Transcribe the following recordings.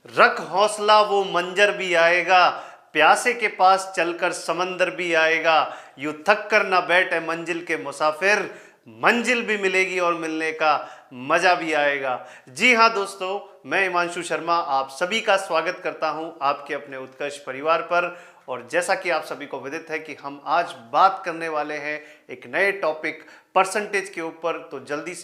रख हौसला वो मंजर भी आएगा, प्यासे के पास चलकर समंदर भी आएगा। यूं थक कर ना बैठे मंजिल के मुसाफिर, मंजिल भी मिलेगी और मिलने का मजा भी आएगा। जी हाँ दोस्तों, मैं हिमांशु शर्मा आप सभी का स्वागत करता हूं आपके अपने उत्कर्ष परिवार पर। और जैसा कि आप सभी को विदित है कि हम आज बात करने वाले हैं एक नए टॉपिक परसेंटेज के ऊपर। तो जल्दी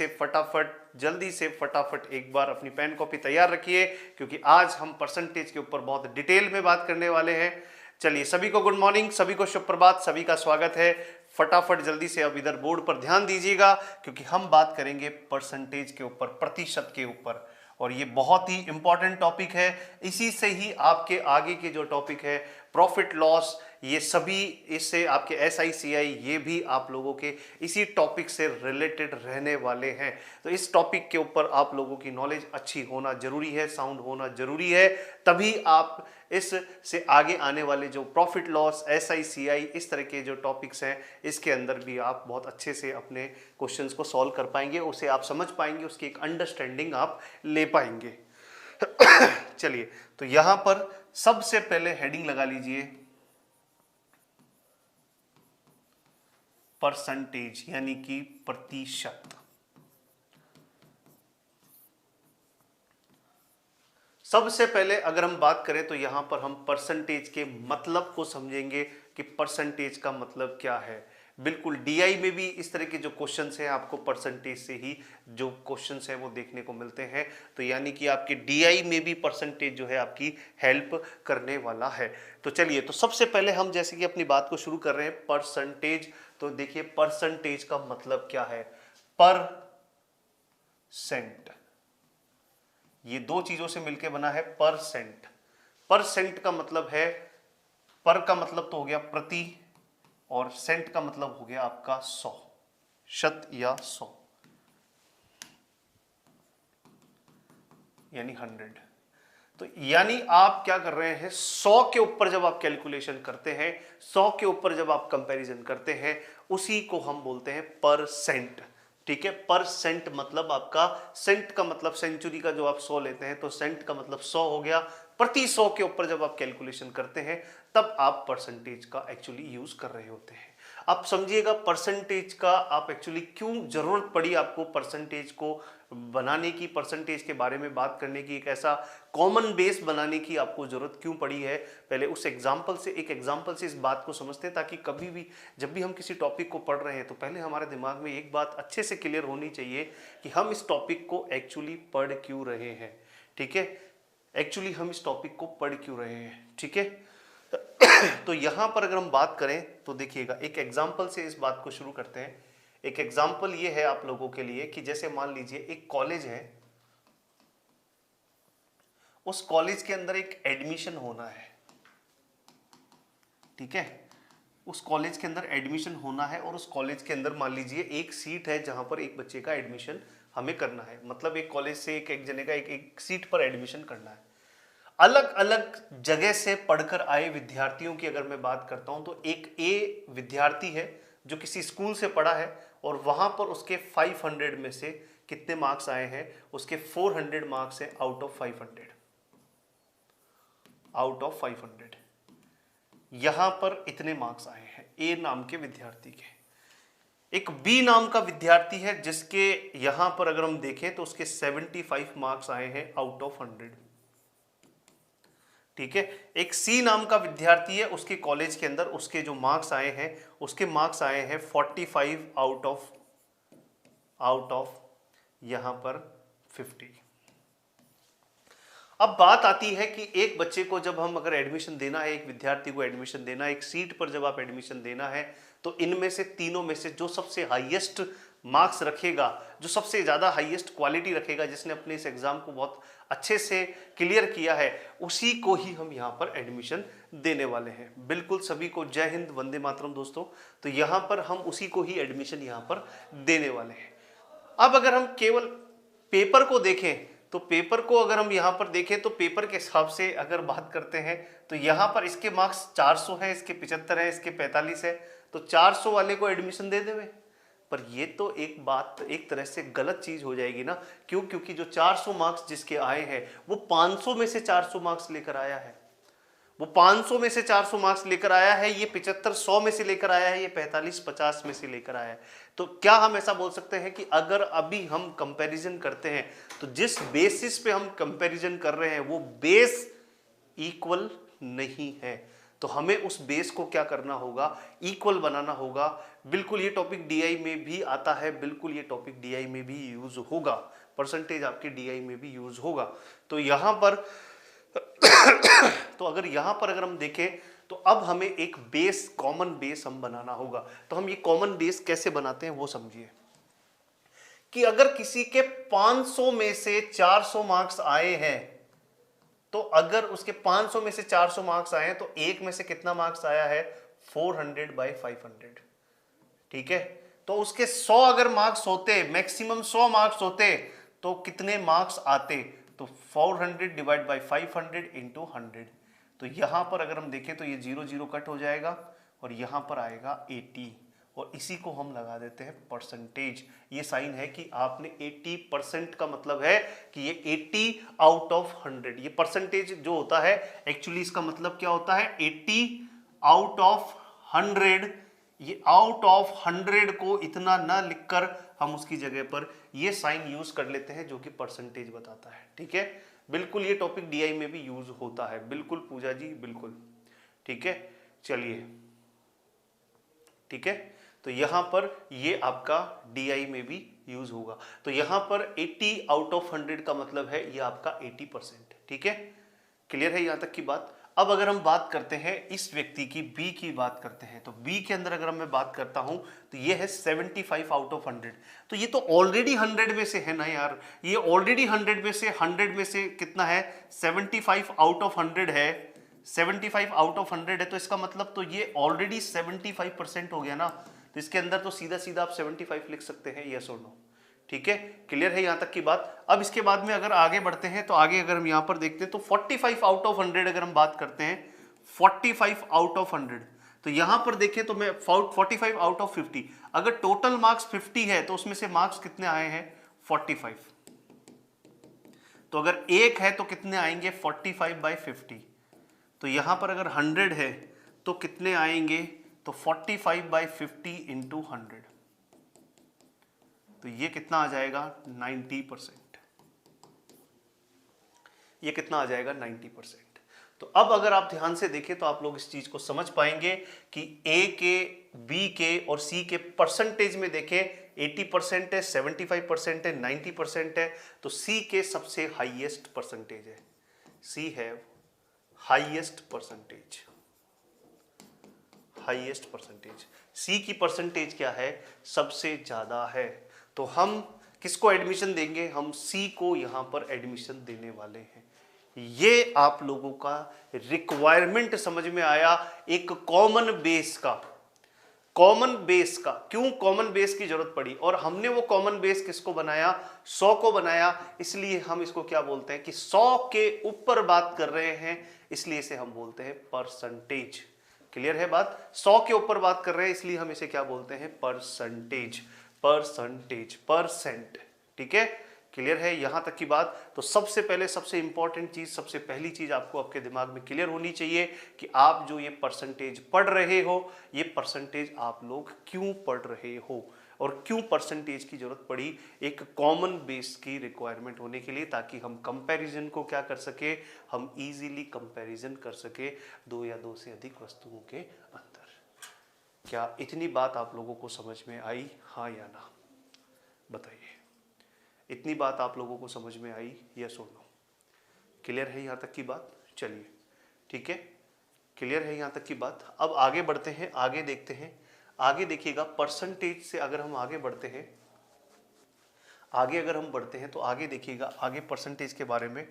से फटाफट एक बार अपनी पेन कॉपी तैयार रखिए, क्योंकि आज हम परसेंटेज के ऊपर बहुत डिटेल में बात करने वाले हैं। चलिए, सभी को गुड मॉर्निंग, सभी को शुभ प्रभात, सभी का स्वागत है। फटाफट जल्दी से अब इधर बोर्ड पर ध्यान दीजिएगा, क्योंकि हम बात करेंगे परसेंटेज के ऊपर, प्रतिशत के ऊपर। और ये बहुत ही इंपॉर्टेंट टॉपिक है। इसी से ही आपके आगे के जो टॉपिक है प्रॉफिट लॉस, ये सभी इससे आपके SICI, ये भी आप लोगों के इसी टॉपिक से रिलेटेड रहने वाले हैं। तो इस टॉपिक के ऊपर आप लोगों की नॉलेज अच्छी होना जरूरी है, साउंड होना जरूरी है, तभी आप इस से आगे आने वाले जो प्रॉफिट लॉस, SICI, इस तरह के जो टॉपिक्स हैं, इसके अंदर भी आप बहुत अच्छे से अपने क्वेश्चंस को सॉल्व कर पाएंगे, उसे आप समझ पाएंगे, उसकी एक अंडरस्टैंडिंग आप ले पाएंगे। चलिए, तो यहां पर सबसे पहले हेडिंग लगा लीजिए परसेंटेज, यानी कि प्रतिशत। सबसे पहले अगर हम बात करें तो यहां पर हम परसेंटेज के मतलब को समझेंगे कि परसेंटेज का मतलब क्या है। बिल्कुल DI में भी इस तरह के जो क्वेश्चंस हैं आपको परसेंटेज से ही जो क्वेश्चंस हैं वो देखने को मिलते हैं। तो यानी कि आपके DI में भी परसेंटेज जो है आपकी हेल्प करने वाला है। तो चलिए, तो सबसे पहले हम जैसे कि अपनी बात को शुरू कर रहे हैं परसेंटेज। तो देखिए, परसेंटेज का मतलब क्या है। परसेंट, ये दो चीजों से मिलकर बना है परसेंट। परसेंट का मतलब है, पर का मतलब तो हो गया प्रति, और सेंट का मतलब हो गया आपका 100, शत या 100, यानी 100। तो यानी आप क्या कर रहे हैं, 100 के ऊपर जब आप कैलकुलेशन करते हैं, 100 के ऊपर जब आप कंपैरिजन करते हैं, उसी को हम बोलते हैं परसेंट। ठीक है, परसेंट मतलब आपका, सेंट का मतलब सेंचुरी का जो आप 100 लेते हैं, तो सेंट का मतलब 100 हो गया। प्रति 100 के ऊपर जब आप कैलकुलेशन करते हैं, तब आप परसेंटेज का एक्चुअली यूज कर रहे होते हैं। आप समझिएगा परसेंटेज का आप एक्चुअली क्यों जरूरत पड़ी आपको परसेंटेज को बनाने की, परसेंटेज के बारे में बात करने की, एक ऐसा कॉमन बेस बनाने की आपको जरूरत क्यों पड़ी है। पहले उस एग्जांपल से, एक एग्जांपल से इस बात को समझते हैं, ताकि कभी भी जब भी हम किसी टॉपिक को पढ़ रहे हैं तो पहले हमारे दिमाग में एक बात अच्छे से क्लियर होनी चाहिए कि हम इस टॉपिक को एक्चुअली पढ़ क्यों रहे हैं। ठीक है, एक्चुअली हम इस टॉपिक को पढ़ क्यों रहे हैं। ठीक है, तो यहां पर अगर हम बात करें तो देखिएगा, एक एग्जांपल से इस बात को शुरू करते हैं। एक एग्जांपल ये है आप लोगों के लिए कि जैसे मान लीजिए एक कॉलेज है, उस कॉलेज के अंदर एक एडमिशन होना है। ठीक है, उस कॉलेज के अंदर एडमिशन होना है, और उस कॉलेज के अंदर मान लीजिए एक सीट है जहां पर एक बच्चे का एडमिशन हमें करना है। मतलब एक कॉलेज से एक जने का एक सीट पर एडमिशन करना है। अलग अलग जगह से पढ़कर आए विद्यार्थियों की अगर मैं बात करता हूं, तो एक A विद्यार्थी है जो किसी स्कूल से पढ़ा है, और वहां पर उसके 500 में से कितने मार्क्स आए हैं, उसके 400 मार्क्स है आउट ऑफ 500। आउट ऑफ 500 यहां पर इतने मार्क्स आए हैं A नाम के विद्यार्थी के। एक B नाम का विद्यार्थी है जिसके यहां पर अगर हम देखें तो उसके 75 मार्क्स आए हैं आउट ऑफ 100। ठीक है, एक C नाम का विद्यार्थी है, उसके कॉलेज के अंदर उसके जो मार्क्स आए हैं, उसके मार्क्स आए हैं 45 आउट ऑफ यहां पर 50। अब बात आती है कि एक बच्चे को जब हम अगर एडमिशन देना है, एक विद्यार्थी को एडमिशन देना है, एक सीट पर जब आप एडमिशन देना है, तो इनमें से तीनों में से जो सबसे हाईएस्ट मार्क्स रखेगा, जो सबसे ज्यादा हाईएस्ट क्वालिटी रखेगा, जिसने अपने इस एग्जाम को बहुत अच्छे से क्लियर किया है, उसी को ही हम यहाँ पर एडमिशन देने वाले हैं। बिल्कुल, सभी को जय हिंद, वंदे मातरम दोस्तों। तो यहाँ पर हम उसी को ही एडमिशन यहाँ पर देने वाले हैं। अब अगर हम केवल पेपर को देखें, तो पेपर को अगर हम यहां पर देखें तो पेपर के हिसाब से अगर बात करते हैं, तो यहां पर इसके मार्क्स 400 है, इसके 75 है, इसके 45 है, तो 400 वाले को एडमिशन दे देवे, पर ये तो एक बात एक तरह से गलत चीज हो जाएगी ना। क्यों? क्योंकि जो 400 मार्क्स जिसके आए हैं वो 500 में से 400 मार्क्स लेकर आया है, वो 500 में से 400 मार्क्स लेकर आया है, ये 75 100 में से लेकर आया है, ये 45 50 में से लेकर आया है। तो क्या हम ऐसा बोल सकते हैं कि अगर अभी हम कंपैरिजन करते हैं तो जिस बेसिस पे हम कंपैरिजन कर रहे हैं वो बेस इक्वल नहीं है, तो हमें उस बेस को क्या करना होगा, इक्वल बनाना होगा। बिल्कुल ये टॉपिक डीआई में भी आता है, बिल्कुल ये टॉपिक डीआई में भी यूज होगा, परसेंटेज आपके डीआई में भी यूज होगा। तो यहां पर तो अगर यहां पर अगर हम देखें तो अब हमें एक बेस, कॉमन बेस हम बनाना होगा। तो हम ये कॉमन बेस कैसे बनाते हैं वो समझिए कि अगर किसी के 500 में से 400 मार्क्स आए हैं, तो अगर उसके 500 में से 400 मार्क्स आए हैं तो एक में से कितना मार्क्स आया है, 400/500। ठीक है, तो उसके 100 अगर मार्क्स होते, मैक्सिमम 100 मार्क्स होते, तो कितने मार्क्स आते, तो 400 डिवाइड बाई 500 इंटू 100। तो यहां पर अगर हम देखें तो ये 0 0 कट हो जाएगा और यहां पर आएगा 80, और इसी को हम लगा देते हैं परसेंटेज। ये साइन है कि आपने 80% का मतलब है कि ये 80 आउट ऑफ 100। ये परसेंटेज जो होता है एक्चुअली इसका मतलब क्या होता है, 80 आउट ऑफ 100। ये आउट ऑफ 100 को इतना ना लिखकर हम उसकी जगह पर ये साइन यूज कर लेते हैं जो कि परसेंटेज बताता है। ठीक है, बिल्कुल ये टॉपिक डीआई में भी यूज होता है, बिल्कुल पूजा जी, बिल्कुल। ठीक है, चलिए, ठीक है, तो यहां पर ये आपका डीआई में भी यूज होगा। तो यहां पर 80 आउट ऑफ 100 का मतलब है ये आपका 80%। ठीक है, क्लियर है यहां तक की बात। अब अगर हम बात करते हैं इस व्यक्ति की, बी की बात करते हैं, तो बी के अंदर अगर मैं बात करता हूं तो ये है 75 आउट ऑफ 100। तो ये तो ऑलरेडी 100 में से है ना यार, ये ऑलरेडी 100 में से कितना है, 75 आउट ऑफ 100 है, 75 आउट ऑफ 100 है, तो इसका मतलब तो ये ऑलरेडी 75% हो गया ना। तो इसके अंदर तो सीधा सीधा आप 75 लिख सकते हैं, यस और नो। ठीक है, क्लियर है यहां तक की बात। अब इसके बाद में अगर आगे बढ़ते हैं तो आगे अगर हम यहां पर देखते हैं तो 45 आउट ऑफ 100 अगर हम बात करते हैं, 45 आउट ऑफ 100, तो यहां पर देखें तो मैं 45 आउट ऑफ 50, अगर टोटल मार्क्स 50 है तो उसमें से मार्क्स कितने आए हैं, 45। तो अगर एक है तो कितने आएंगे, 45/50। तो यहां पर अगर 100 है तो कितने आएंगे, तो 45/50 इंटू 100, तो ये कितना आ जाएगा, 90%। ये कितना आ जाएगा, 90%। तो अब अगर आप ध्यान से देखें तो आप लोग इस चीज को समझ पाएंगे कि ए के, बी के और सी के परसेंटेज में देखें 80% है, 75% है, 90% है, तो सी के सबसे हाईएस्ट परसेंटेज है, C have highest percentage, highest percentage. C की परसेंटेज क्या है, सबसे ज्यादा है। तो हम किसको एडमिशन देंगे, हम सी को यहां पर एडमिशन देने वाले हैं। ये आप लोगों का रिक्वायरमेंट समझ में आया, एक कॉमन बेस का। कॉमन बेस का क्यों कॉमन बेस की जरूरत पड़ी, और हमने वो कॉमन बेस किसको बनाया, 100 को बनाया। इसलिए हम इसको क्या बोलते हैं कि 100 के ऊपर बात कर रहे हैं, इसलिए इसे हम बोलते हैं परसेंटेज। क्लियर है बात, 100 के ऊपर बात कर रहे हैं इसलिए हम इसे क्या बोलते हैं, परसेंटेज, परसेंटेज, परसेंट। ठीक है, क्लियर है यहां तक की बात। तो सबसे पहले सबसे इंपॉर्टेंट चीज, सबसे पहली चीज आपको आपके दिमाग में क्लियर होनी चाहिए कि आप जो ये परसेंटेज पढ़ रहे हो, ये परसेंटेज आप लोग क्यों पढ़ रहे हो और क्यों परसेंटेज की जरूरत पड़ी, एक कॉमन बेस की रिक्वायरमेंट होने के लिए, ताकि हम कंपैरिजन को क्या कर सके, हम इजीली कंपैरिजन कर सके दो या दो से अधिक वस्तुओं के अंदर। क्या इतनी बात आप लोगों को समझ में आई, हाँ या ना, बताइए। इतनी बात आप लोगों को समझ में आई, यस और नो। क्लियर है यहां तक की बात, चलिए ठीक है, क्लियर है यहां तक की बात। अब आगे बढ़ते हैं, आगे देखते हैं। आगे देखिएगा, परसेंटेज से अगर हम आगे बढ़ते हैं, आगे अगर हम बढ़ते हैं तो आगे देखिएगा, आगे परसेंटेज के बारे में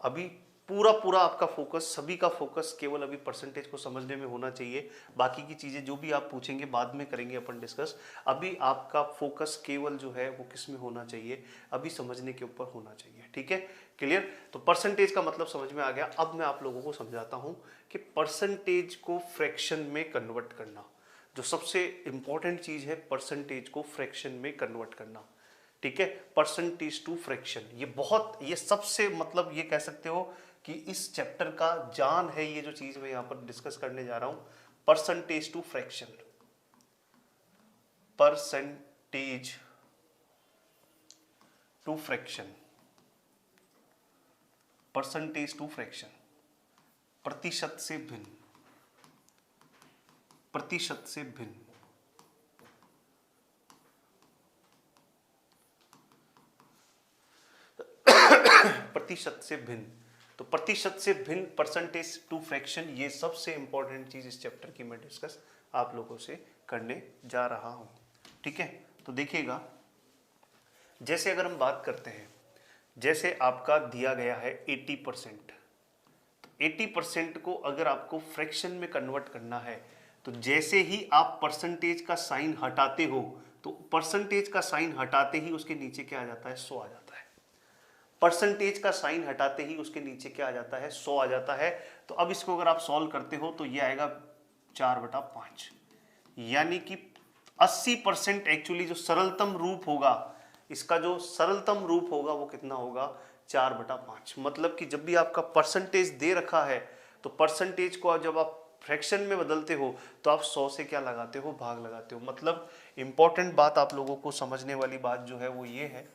अभी पूरा पूरा आपका फोकस, सभी का फोकस केवल अभी परसेंटेज को समझने में होना चाहिए। बाकी की चीजें जो भी आप पूछेंगे बाद में करेंगे अपन डिस्कस। अभी आपका फोकस केवल जो है वो किस में होना चाहिए, अभी समझने के ऊपर होना चाहिए। ठीक है, क्लियर। तो परसेंटेज का मतलब समझ में आ गया। अब मैं आप लोगों को समझाता हूं कि परसेंटेज को फ्रैक्शन में कन्वर्ट करना। जो सबसे इंपॉर्टेंट चीज है परसेंटेज को फ्रैक्शन में कन्वर्ट करना, ठीक है, परसेंटेज टू फ्रैक्शन। ये सबसे मतलब ये कह सकते हो कि इस चैप्टर का जान है, ये जो चीज मैं यहां पर डिस्कस करने जा रहा हूं, percentage to fraction, percentage to fraction, percentage to fraction, प्रतिशत से भिन्न, प्रतिशत से भिन्न। प्रतिशत से भिन्न, तो प्रतिशत से भिन्न, परसेंटेज टू फ्रैक्शन, ये सबसे इंपॉर्टेंट चीज इस चैप्टर की मैं डिस्कस आप लोगों से करने जा रहा हूं, ठीक है। तो देखिएगा, जैसे अगर हम बात करते हैं, जैसे आपका दिया गया है 80%, तो 80% को अगर आपको फ्रैक्शन में कन्वर्ट करना है, तो जैसे ही आप परसेंटेज का साइन हटाते हो, तो परसेंटेज का साइन हटाते ही उसके नीचे क्या आ जाता है, 100 आ जाता है। परसेंटेज का साइन हटाते ही उसके नीचे क्या आ जाता है, 100 आ जाता है। तो अब इसको अगर आप सॉल्व करते हो तो ये आएगा 4/5, यानी कि 80% एक्चुअली जो सरलतम रूप होगा, इसका जो सरलतम रूप होगा वो कितना होगा, 4/5। मतलब कि जब भी आपका परसेंटेज दे रखा है, तो परसेंटेज को जब आप फ्रैक्शन में बदलते हो तो आप 100 से क्या लगाते हो, भाग लगाते हो। मतलब इंपॉर्टेंट बात आप लोगों को समझने वाली बात जो है वो ये है,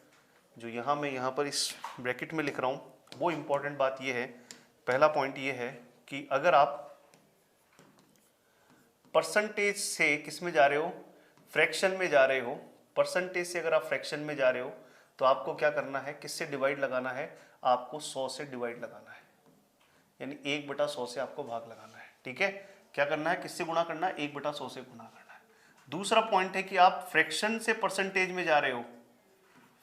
जो मैं यहाँ पर इस ब्रैकेट में लिख रहा हूँ, वो इंपॉर्टेंट बात ये है, पहला पॉइंट ये है कि अगर आप परसेंटेज से किस में जा रहे हो, फ्रैक्शन में जा रहे हो, परसेंटेज से अगर आप फ्रैक्शन में जा रहे हो तो आपको क्या करना है, किससे डिवाइड लगाना है, आपको 100 से डिवाइड लगाना है, यानी 1/100 से आपको भाग लगाना है, ठीक है। क्या करना है, किससे गुणा करना है, 1/100 से गुणा करना है। दूसरा पॉइंट है कि आप फ्रैक्शन से परसेंटेज में जा रहे हो,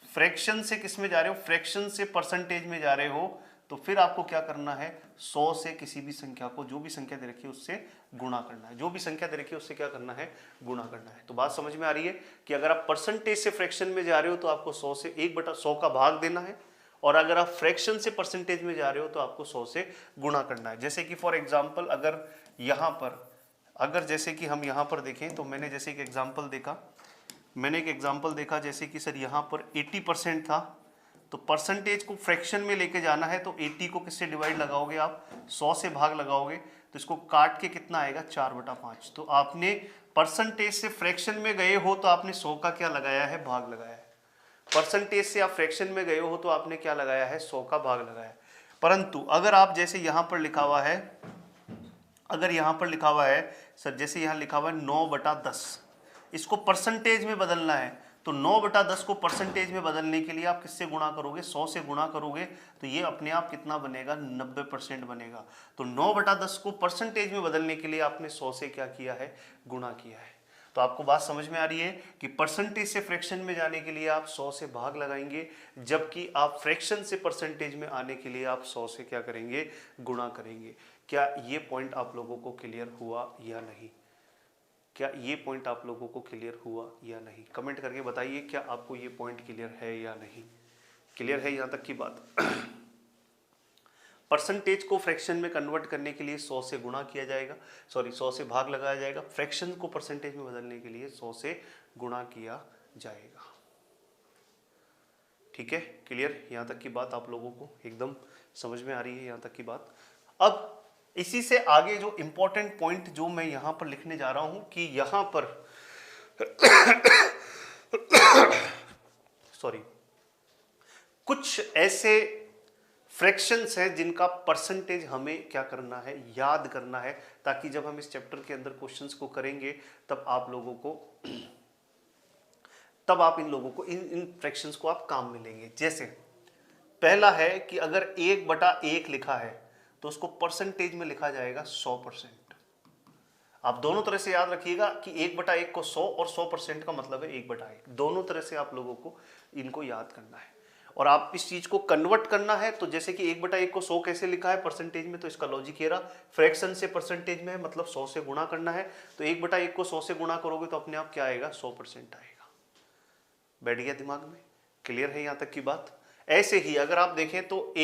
फ्रैक्शन से किस में जा रहे हो, फ्रैक्शन से परसेंटेज में जा रहे हो, तो फिर आपको क्या करना है, 100 से किसी भी संख्या को, जो भी संख्या दे रखी है उससे गुणा करना है, जो भी संख्या दे रखी है उससे क्या करना है, गुणा करना है। तो बात समझ में आ रही है कि अगर आप परसेंटेज से फ्रैक्शन में जा रहे हो तो आपको 100 से 1/100 का भाग देना है, और अगर आप फ्रैक्शन से परसेंटेज में जा रहे हो तो आपको 100 से गुणा करना है। जैसे कि फॉर एग्जाम्पल अगर यहाँ पर, अगर जैसे कि हम यहाँ पर देखें, तो मैंने जैसे एक एग्जाम्पल देखा, जैसे कि सर यहाँ पर 80% था, तो परसेंटेज को फ्रैक्शन में लेके जाना है, तो 80 को किससे डिवाइड लगाओगे आप, 100 से भाग लगाओगे, तो इसको काट के कितना आएगा, 4/5। तो आपने परसेंटेज से फ्रैक्शन में गए हो तो आपने 100 का क्या लगाया है, भाग लगाया है। परसेंटेज से आप फ्रैक्शन में गए हो तो आपने क्या लगाया है, 100 का भाग लगाया है। परंतु अगर आप जैसे यहाँ पर लिखा हुआ है, अगर यहाँ पर लिखा हुआ है सर, जैसे यहाँ लिखा हुआ है 9/10, इसको परसेंटेज में बदलना है, तो 9/10 को परसेंटेज में बदलने के लिए आप किससे गुणा करोगे, 100 से गुणा करोगे, तो ये अपने आप कितना बनेगा, 90% बनेगा। तो 9/10 को परसेंटेज में बदलने के लिए आपने 100 से क्या किया है, गुणा किया है। तो आपको बात समझ में आ रही है कि परसेंटेज से फ्रैक्शन में जाने के लिए आप 100 से भाग लगाएंगे, जबकि आप फ्रैक्शन से परसेंटेज में आने के लिए आप 100 से क्या करेंगे, गुणा करेंगे। क्या ये पॉइंट आप लोगों को क्लियर हुआ या नहीं, क्या ये पॉइंट आप लोगों को क्लियर हुआ या नहीं, कमेंट करके बताइए, क्या आपको ये पॉइंट क्लियर है या नहीं। क्लियर है यहाँ तक की बात। परसेंटेज को फ्रैक्शन में कन्वर्ट करने के लिए 100 से गुणा किया जाएगा, 100 से भाग लगाया जाएगा, फ्रैक्शन को परसेंटेज में बदलने के लिए 100 से गुणा किया जाएगा। ठीक है, क्लियर, यहाँ तक की बात आप लोगों को एकदम समझ में आ रही है यहाँ तक की बात। अब इसी से आगे जो इंपॉर्टेंट पॉइंट जो मैं यहां पर लिखने जा रहा हूं कि यहां पर सॉरी, कुछ ऐसे फ्रैक्शंस हैं जिनका परसेंटेज हमें क्या करना है, याद करना है, ताकि जब हम इस चैप्टर के अंदर क्वेश्चंस को करेंगे तब आप लोगों को तब आप इन लोगों को इन फ्रैक्शंस को आप काम में लेंगे। जैसे पहला है कि अगर 1/1 लिखा है तो उसको परसेंटेज में लिखा जाएगा 100%। आप दोनों तरह से याद रखिएगा कि 1/1 को 100 और 100% का मतलब है 1/1, दोनों तरह से आप लोगों को इनको याद करना है। और आप इस चीज को कन्वर्ट करना है, तो जैसे कि 1/1 को 100 कैसे लिखा है परसेंटेज में, तो इसका लॉजिक ये रहा, फ्रैक्शन से परसेंटेज में है मतलब 100 से गुणा करना है, तो 1/1 को 100 से गुणा करोगे तो अपने आप क्या आएगा, 100% आएगा। बैठ गया दिमाग में, क्लियर है यहां तक की बात। ऐसे ही अगर आप देखें तो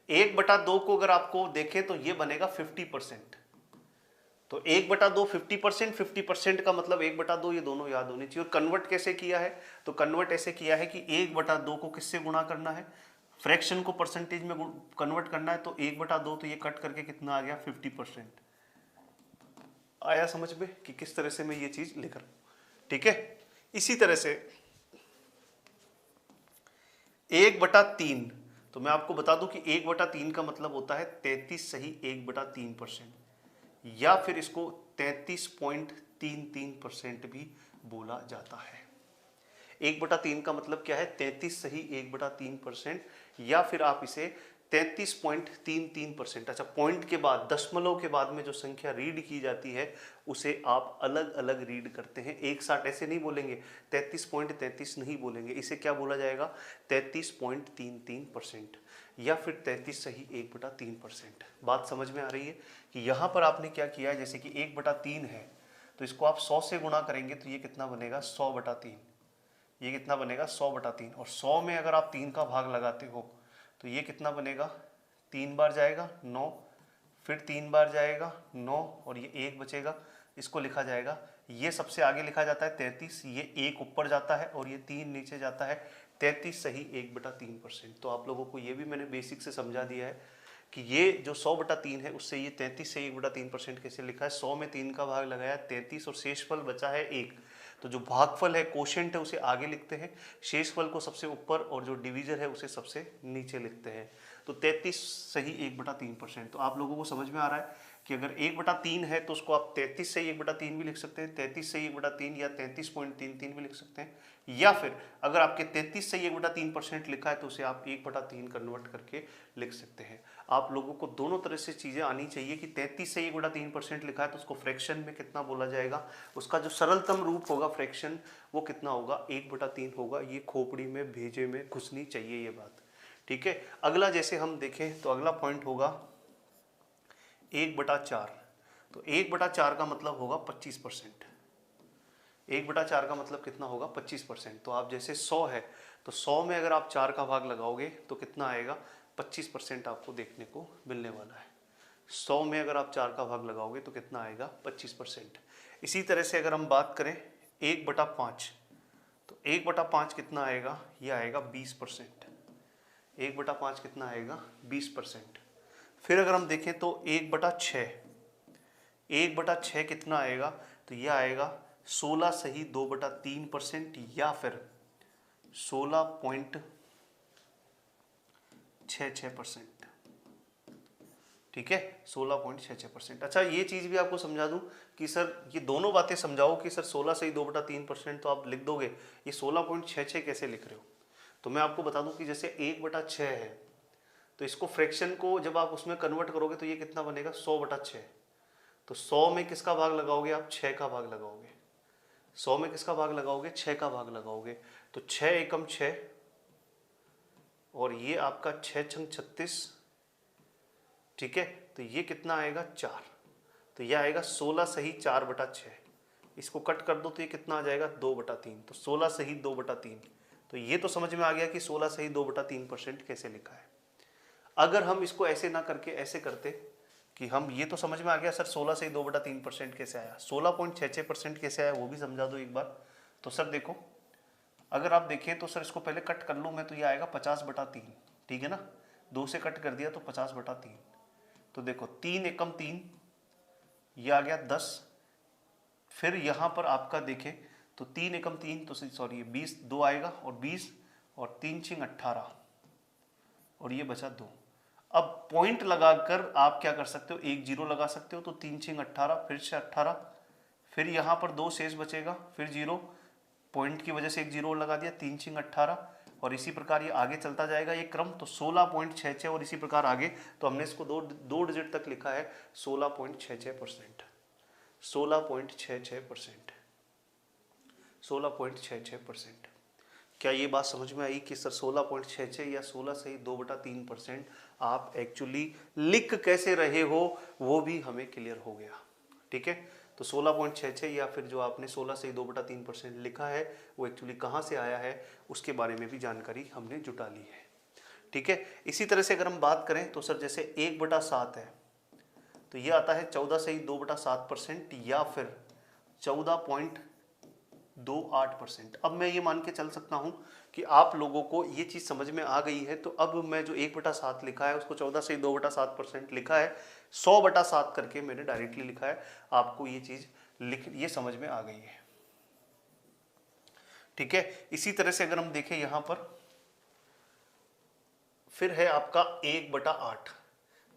1/2 को अगर आपको देखें तो ये बनेगा 50%। तो 1/2 50%, 50% का मतलब 1/2, ये दोनों याद होनी चाहिए। और कन्वर्ट कैसे किया है, तो कन्वर्ट ऐसे किया है कि 1/2 को किससे गुणा करना है, फ्रैक्शन को परसेंटेज में कन्वर्ट करना है। तो 1/2, तो ये कट करके कितना आ गया 50%। आया समझ में कि किस तरह से मैं ये चीज लिख रहा हूं, ठीक है। इसी तरह से 1/3, तो मैं आपको बता दूं कि 1/3 का मतलब होता है 33 सही 1/3%, या फिर इसको 33.33% भी बोला जाता है। 1/3 का मतलब क्या है, 33 सही 1/3%, या फिर आप इसे 33.33%। अच्छा, पॉइंट के बाद, दशमलव के बाद में जो संख्या रीड की जाती है उसे आप अलग अलग रीड करते हैं, एक साथ ऐसे नहीं बोलेंगे, 33.33 नहीं बोलेंगे, इसे क्या बोला जाएगा 33.33%, या फिर 33 सही 1/3%। बात समझ में आ रही है कि यहां पर आपने क्या किया है, जैसे कि 1/3 है तो इसको आप 100 से गुणा करेंगे तो ये कितना बनेगा 100/3, ये कितना बनेगा 100/3। और 100 में अगर आप 3 का भाग लगाते हो तो ये कितना बनेगा, 3 बार जाएगा 9, फिर 3 बार जाएगा 9, और ये 1 बचेगा, इसको लिखा जाएगा, ये सबसे आगे लिखा जाता है 33, ये 1 ऊपर जाता है और ये 3 नीचे जाता है, 33 सही 1/3%। तो आप लोगों को ये भी मैंने बेसिक से समझा दिया है कि ये जो 100/3 है उससे ये 33 से 1/3% कैसे लिखा है। 100 में 3 का भाग लगाया 33 और शेषफल बचा है 1, तो जो भागफल है कोशेंट है उसे आगे लिखते हैं, शेषफल को सबसे ऊपर और जो डिवीजर है उसे सबसे नीचे लिखते हैं। तो 33 सही 1/3%। तो आप लोगों को समझ में आ रहा है कि अगर 1/3 है तो उसको आप 33 सही 1/3 भी लिख सकते हैं, 33 सही 1/3 या 33.33 भी लिख सकते हैं, या फिर अगर आपके 33 सही 1/3% लिखा है तो उसे आप 1/3 कन्वर्ट करके लिख सकते हैं। आप लोगों को दोनों तरह से चीज़ें आनी चाहिए कि 33 से 1/3% लिखा है तो उसको फ्रैक्शन में कितना बोला जाएगा, उसका जो सरलतम रूप होगा फ्रैक्शन वो कितना होगा 1/3 होगा। ये खोपड़ी में भेजे में घुसनी चाहिए ये बात, ठीक है। अगला जैसे हम देखें तो अगला पॉइंट होगा 1/4। तो 1/4 का मतलब होगा 25%। 1/4 का मतलब कितना होगा 25%। तो आप जैसे 100 है तो 100 में अगर आप 4 का भाग लगाओगे तो कितना आएगा 25% आपको देखने को मिलने वाला है। 100 में अगर आप 4 का भाग लगाओगे तो कितना आएगा 25%। इसी तरह से अगर हम बात करें 1/5, तो 1/5 कितना आएगा, ये आएगा 20%। 1/5 कितना आएगा 20%। फिर अगर हम देखें तो 1/6, 1/6 कितना आएगा, तो यह आएगा 16 सही 2/3%, या फिर 16.66%, ठीक है 16.66%। अच्छा, ये चीज़ भी आपको समझा दूं कि सर ये दोनों बातें समझाओ कि सर 16 सही 2/3%, तो आप लिख दोगे ये 16.66 कैसे लिख रहे हो। तो मैं आपको बता दूं कि जैसे 1/6 है तो इसको फ्रैक्शन को जब आप उसमें कन्वर्ट करोगे तो ये कितना बनेगा 100/6। तो 100 में किसका भाग लगाओगे आप 6 का भाग लगाओगे, 100 में किसका भाग लगाओगे 6 का भाग लगाओगे। तो 6 एकम 6, और ये आपका 6 छंग 36, ठीक है। तो ये कितना आएगा 4, तो ये आएगा 16 सही 4/6। इसको कट कर दो तो ये कितना आ जाएगा 2/3। तो 16 सही 2/3। तो ये तो समझ में आ गया कि 16 सही 2/3% कैसे लिखा है। अगर हम इसको ऐसे ना करके ऐसे करते कि हम, ये तो समझ में आ गया सर 16 से 2/3% कैसे आया, 16.66% कैसे आया वो भी समझा दो एक बार। तो सर देखो, अगर आप देखें तो सर इसको पहले कट कर लूँ मैं, तो ये आएगा 50/3, ठीक है ना। 2 से कट कर दिया तो 50/3। तो देखो 3 एकम 3, ये आ गया 10। फिर यहाँ पर आपका देखें तो 3 एकम 3, तो सॉरी 20, 2 आएगा और 20 और 3 छिंग 18, और ये बचा 2। अब पॉइंट लगाकर आप क्या कर सकते हो, एक जीरो लगा सकते हो। तो 3 छिंग 18, फिर से 18, फिर यहाँ पर 2 शेष बचेगा, फिर जीरो, पॉइंट की वजह से एक जीरो लगा दिया, 3 छिंग 18, और इसी प्रकार ये आगे चलता जाएगा ये क्रम। तो 16.66 और इसी प्रकार आगे। तो हमने इसको दो डिजिट तक लिखा है 16.66%, 16.66%, 16.66%। क्या ये बात समझ में आई कि सर 16.66 या 16 सही 2/3% आप एक्चुअली लिख कैसे रहे हो वो भी हमें क्लियर हो गया, ठीक है। तो 16.66 या फिर जो आपने 16 सही 2/3% लिखा है वो एक्चुअली कहाँ से आया है उसके बारे में भी जानकारी हमने जुटा ली है, ठीक है। इसी तरह से अगर हम बात करें तो सर जैसे 1/7 है, तो ये आता है 14.2/7% या फिर 14.28%। अब मैं ये मान के चल सकता हूँ कि आप लोगों को ये चीज़ समझ में आ गई है। तो अब मैं जो 1/7 लिखा है उसको 14.2/7% लिखा है, 100/7 करके मैंने डायरेक्टली लिखा है। आपको ये चीज़ ये समझ में आ गई है, ठीक है। इसी तरह से अगर हम देखें यहां पर फिर है आपका 1/8।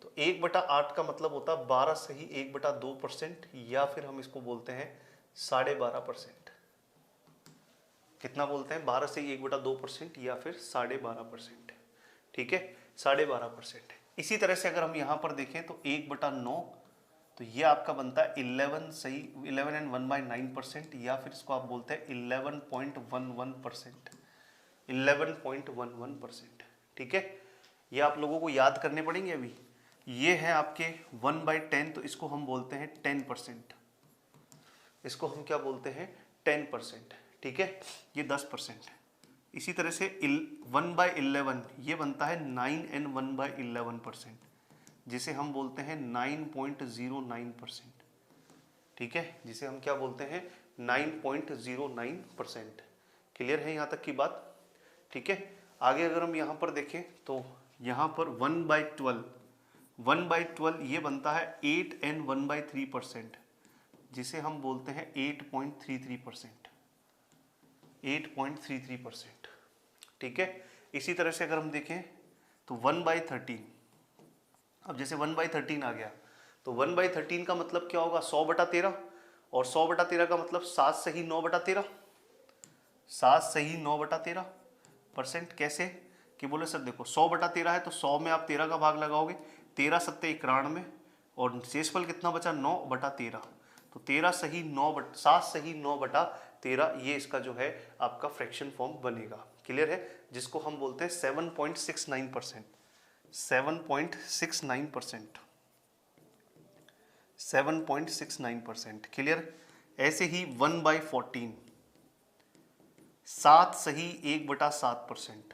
तो 1/8 का मतलब होता है 12 सही 1/2%, या फिर हम इसको बोलते हैं 12.5%। कितना बोलते हैं? 12 से 1/2% या फिर 12.5%, ठीक है, 12.5%। इसी तरह से अगर हम यहाँ पर देखें तो 1/9, तो ये आपका बनता है 11 सही 11 एंड 1/9%, या फिर इसको आप बोलते हैं 11.11%, 11.11%, ठीक है। ये आप लोगों को याद करने पड़ेंगे अभी। ये है आपके 1/10, तो इसको हम बोलते हैं 10%, इसको हम क्या बोलते हैं? 10%, ठीक है, ये 10%। इसी तरह से 1/11 ये बनता है 9 एंड 1/11%, जिसे हम बोलते हैं 9.09%, ठीक है, जिसे हम क्या बोलते हैं? 9.09%। क्लियर है यहाँ तक की बात? ठीक है। आगे अगर हम यहाँ पर देखें तो यहाँ पर 1/12 ये बनता है 8 एंड 1/3%, जिसे हम बोलते हैं 8.33%, 8.33%, ठीक है। इसी तरह से अगर हम देखें तो 1/13, अब जैसे 1/13 आ गया तो 1/13 का मतलब क्या होगा? 100/13, और 100/13 का मतलब 7 सही 9/13, 7 सही 9/13%। कैसे कि बोले सर देखो 100/13 है तो 100 में आप 13 का भाग लगाओगे, 13 सत्ते 91, और शेषफल कितना बचा? 9/13। तो 13 सही 7 सही 9/13, ये इसका जो है आपका फ्रैक्शन फॉर्म बनेगा। क्लियर है? जिसको हम बोलते हैं 7.69%, 7.69%, 7.69%। क्लियर? ऐसे ही 1/14, 7 सही 1/7%,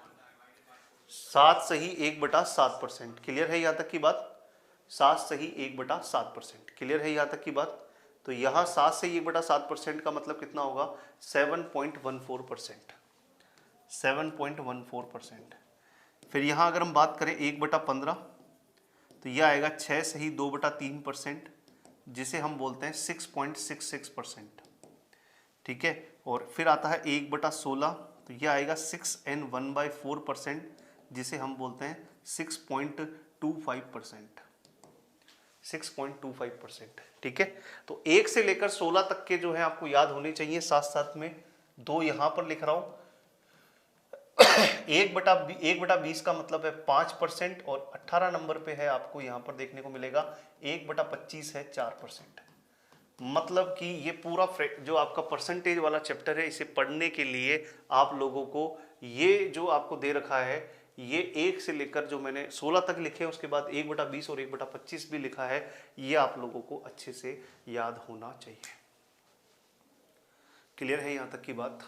7 सही 1/7%। क्लियर है यहाँ तक की बात? 7 सही 1/7%। क्लियर है यहाँ तक की बात? तो यहाँ 7 से 1/7% का मतलब कितना होगा? 7.14%, 7.14%। फिर यहाँ अगर हम बात करें 1/15, तो यह आएगा 6 सही 2/3%, जिसे हम बोलते हैं 6.66%, ठीक है। और फिर आता है 1/16, तो यह आएगा 6 एंड 1/4%, जिसे हम बोलते हैं 6.25%, 6.25%, ठीक है। तो 1 से लेकर 16 तक के जो है आपको याद होने चाहिए। साथ साथ में 2 यहाँ पर लिख रहा हूँ। 1/20 का मतलब है 5%, और 18 नंबर पे है आपको यहाँ पर देखने को मिलेगा 1/25 है 4%। मतलब कि ये पूरा जो आपका परसेंटेज वाला चैप्टर है, इसे पढ़ने के लिए आप लोगों को ये जो आपको दे रखा है, ये 1 से लेकर जो मैंने 16 तक लिखे, उसके बाद 1/20 और 1/25 भी लिखा है, ये आप लोगों को अच्छे से याद होना चाहिए। क्लियर है यहाँ तक की बात?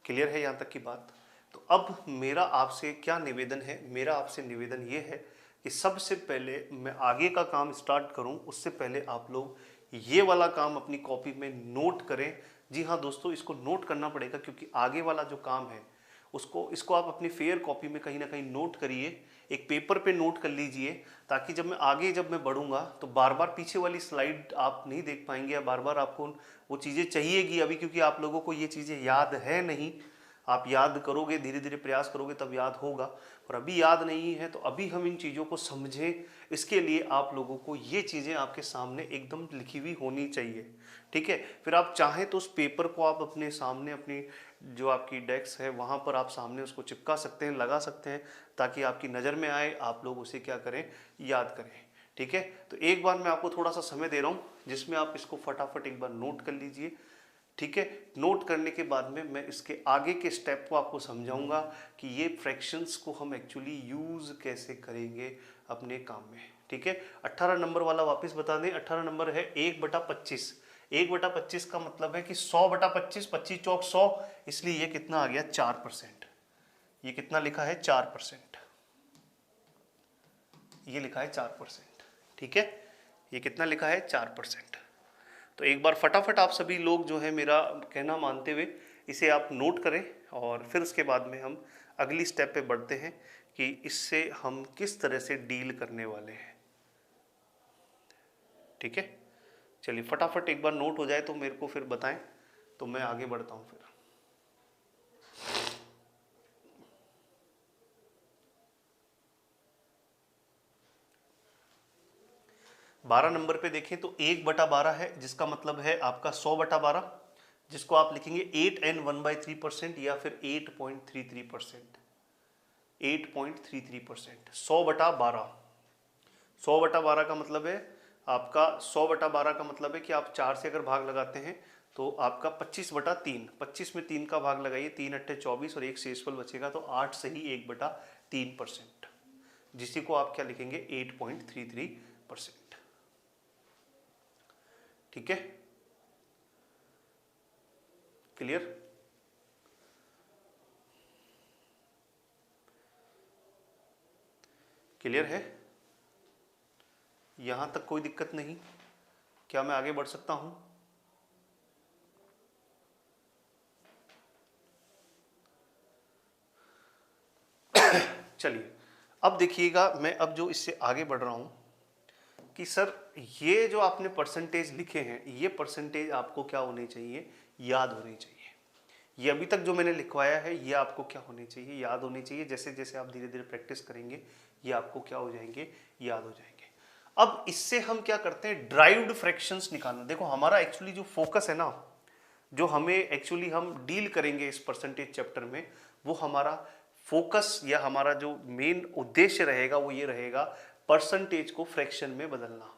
क्लियर है यहाँ तक की बात? तो अब मेरा आपसे क्या निवेदन है? मेरा आपसे निवेदन ये है कि सबसे पहले मैं आगे का काम स्टार्ट करूं, उससे पहले आप लोग ये वाला काम अपनी कॉपी में नोट करें। जी हाँ दोस्तों, इसको नोट करना पड़ेगा, क्योंकि आगे वाला जो काम है इसको आप अपनी फेयर कॉपी में कहीं ना कहीं नोट करिए, एक पेपर पे नोट कर लीजिए, ताकि जब मैं बढ़ूंगा तो बार बार पीछे वाली स्लाइड आप नहीं देख पाएंगे, या बार बार आपको वो चीज़ें चाहिएगी अभी, क्योंकि आप लोगों को ये चीज़ें याद है नहीं। आप याद करोगे, धीरे धीरे प्रयास करोगे तब याद होगा, और अभी याद नहीं है। तो अभी हम इन चीज़ों को समझें, इसके लिए आप लोगों को ये चीज़ें आपके सामने एकदम लिखी हुई होनी चाहिए, ठीक है। फिर आप चाहें तो उस पेपर को आप अपने सामने, अपनी जो आपकी डेस्क है वहाँ पर आप सामने उसको चिपका सकते हैं, लगा सकते हैं, ताकि आपकी नज़र में आए, आप लोग उसे क्या करें? याद करें, ठीक है। तो एक बार मैं आपको थोड़ा सा समय दे रहा हूँ, जिसमें आप इसको फटाफट एक बार नोट कर लीजिए, ठीक है। नोट करने के बाद में मैं इसके आगे के स्टेप को आपको समझाऊंगा कि ये फ्रैक्शंस को हम एक्चुअली यूज़ कैसे करेंगे अपने काम में, ठीक है। 18 नंबर वाला वापस बता दें, 18 नंबर है 1/25। 1/25 का मतलब है कि 100/25, 25 चौक 100, इसलिए ये कितना आ गया? 4%। ये कितना लिखा है? 4%। ये लिखा है 4%, ठीक है। ये कितना लिखा है 4%। तो एक बार फटाफट आप सभी लोग जो है मेरा कहना मानते हुए इसे आप नोट करें और फिर उसके बाद में हम अगली स्टेप पे बढ़ते हैं कि इससे हम किस तरह से डील करने वाले हैं। ठीक है, चलिए फटाफट एक बार नोट हो जाए तो मेरे को फिर बताएं, तो मैं आगे बढ़ता हूं फिर। 12 नंबर पे देखें तो 1/12 है, जिसका मतलब है आपका 100/12, जिसको आप लिखेंगे 8n1/3% या फिर 8.33%। 8.33%, 100/12। 100/12 का मतलब है आपका 100/12 का मतलब है कि आप 4 से अगर भाग लगाते हैं तो आपका 25/3, 25 में 3 का भाग लगाइए, 3 अट्ठे 24 और एक शेषफल बचेगा, तो 8 से ही 1/3%, जिसी को आप क्या लिखेंगे 8.33%। ठीक है, क्लियर? क्लियर है? यहां तक कोई दिक्कत नहीं? क्या मैं आगे बढ़ सकता हूं? चलिए अब देखिएगा, मैं अब जो इससे आगे बढ़ रहा हूं कि सर ये जो आपने परसेंटेज लिखे हैं, ये परसेंटेज आपको क्या होने चाहिए, याद होने चाहिए। ये अभी तक जो मैंने लिखवाया है ये आपको क्या होने चाहिए, याद होने चाहिए। जैसे जैसे आप धीरे धीरे प्रैक्टिस करेंगे ये आपको क्या हो जाएंगे, याद हो जाएंगे। अब इससे हम क्या करते हैं, ड्राइव्ड फ्रैक्शंस निकालना। देखो हमारा एक्चुअली जो फोकस है ना, जो हमें एक्चुअली हम डील करेंगे इस परसेंटेज चैप्टर में, वो हमारा फोकस या हमारा जो मेन उद्देश्य रहेगा वो ये रहेगा, परसेंटेज को फ्रैक्शन में बदलना।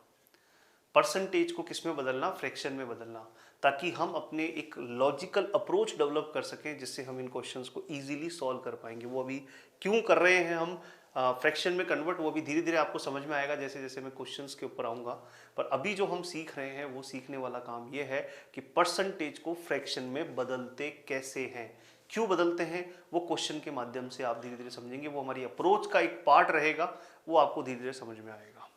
परसेंटेज को किस में बदलना, फ्रैक्शन में बदलना, ताकि हम अपने एक लॉजिकल अप्रोच डेवलप कर सकें, जिससे हम इन क्वेश्चंस को इजीली सॉल्व कर पाएंगे। वो अभी क्यों कर रहे हैं हम फ्रैक्शन में कन्वर्ट, वो भी धीरे धीरे आपको समझ में आएगा जैसे जैसे मैं क्वेश्चंस के ऊपर आऊँगा। पर अभी जो हम सीख रहे हैं वो सीखने वाला काम ये है कि परसेंटेज को फ्रैक्शन में बदलते कैसे हैं, क्यों बदलते हैं, वो क्वेश्चन के माध्यम से आप धीरे धीरे समझेंगे। वो हमारी अप्रोच का एक पार्ट रहेगा, वो आपको धीरे धीरे समझ में आएगा।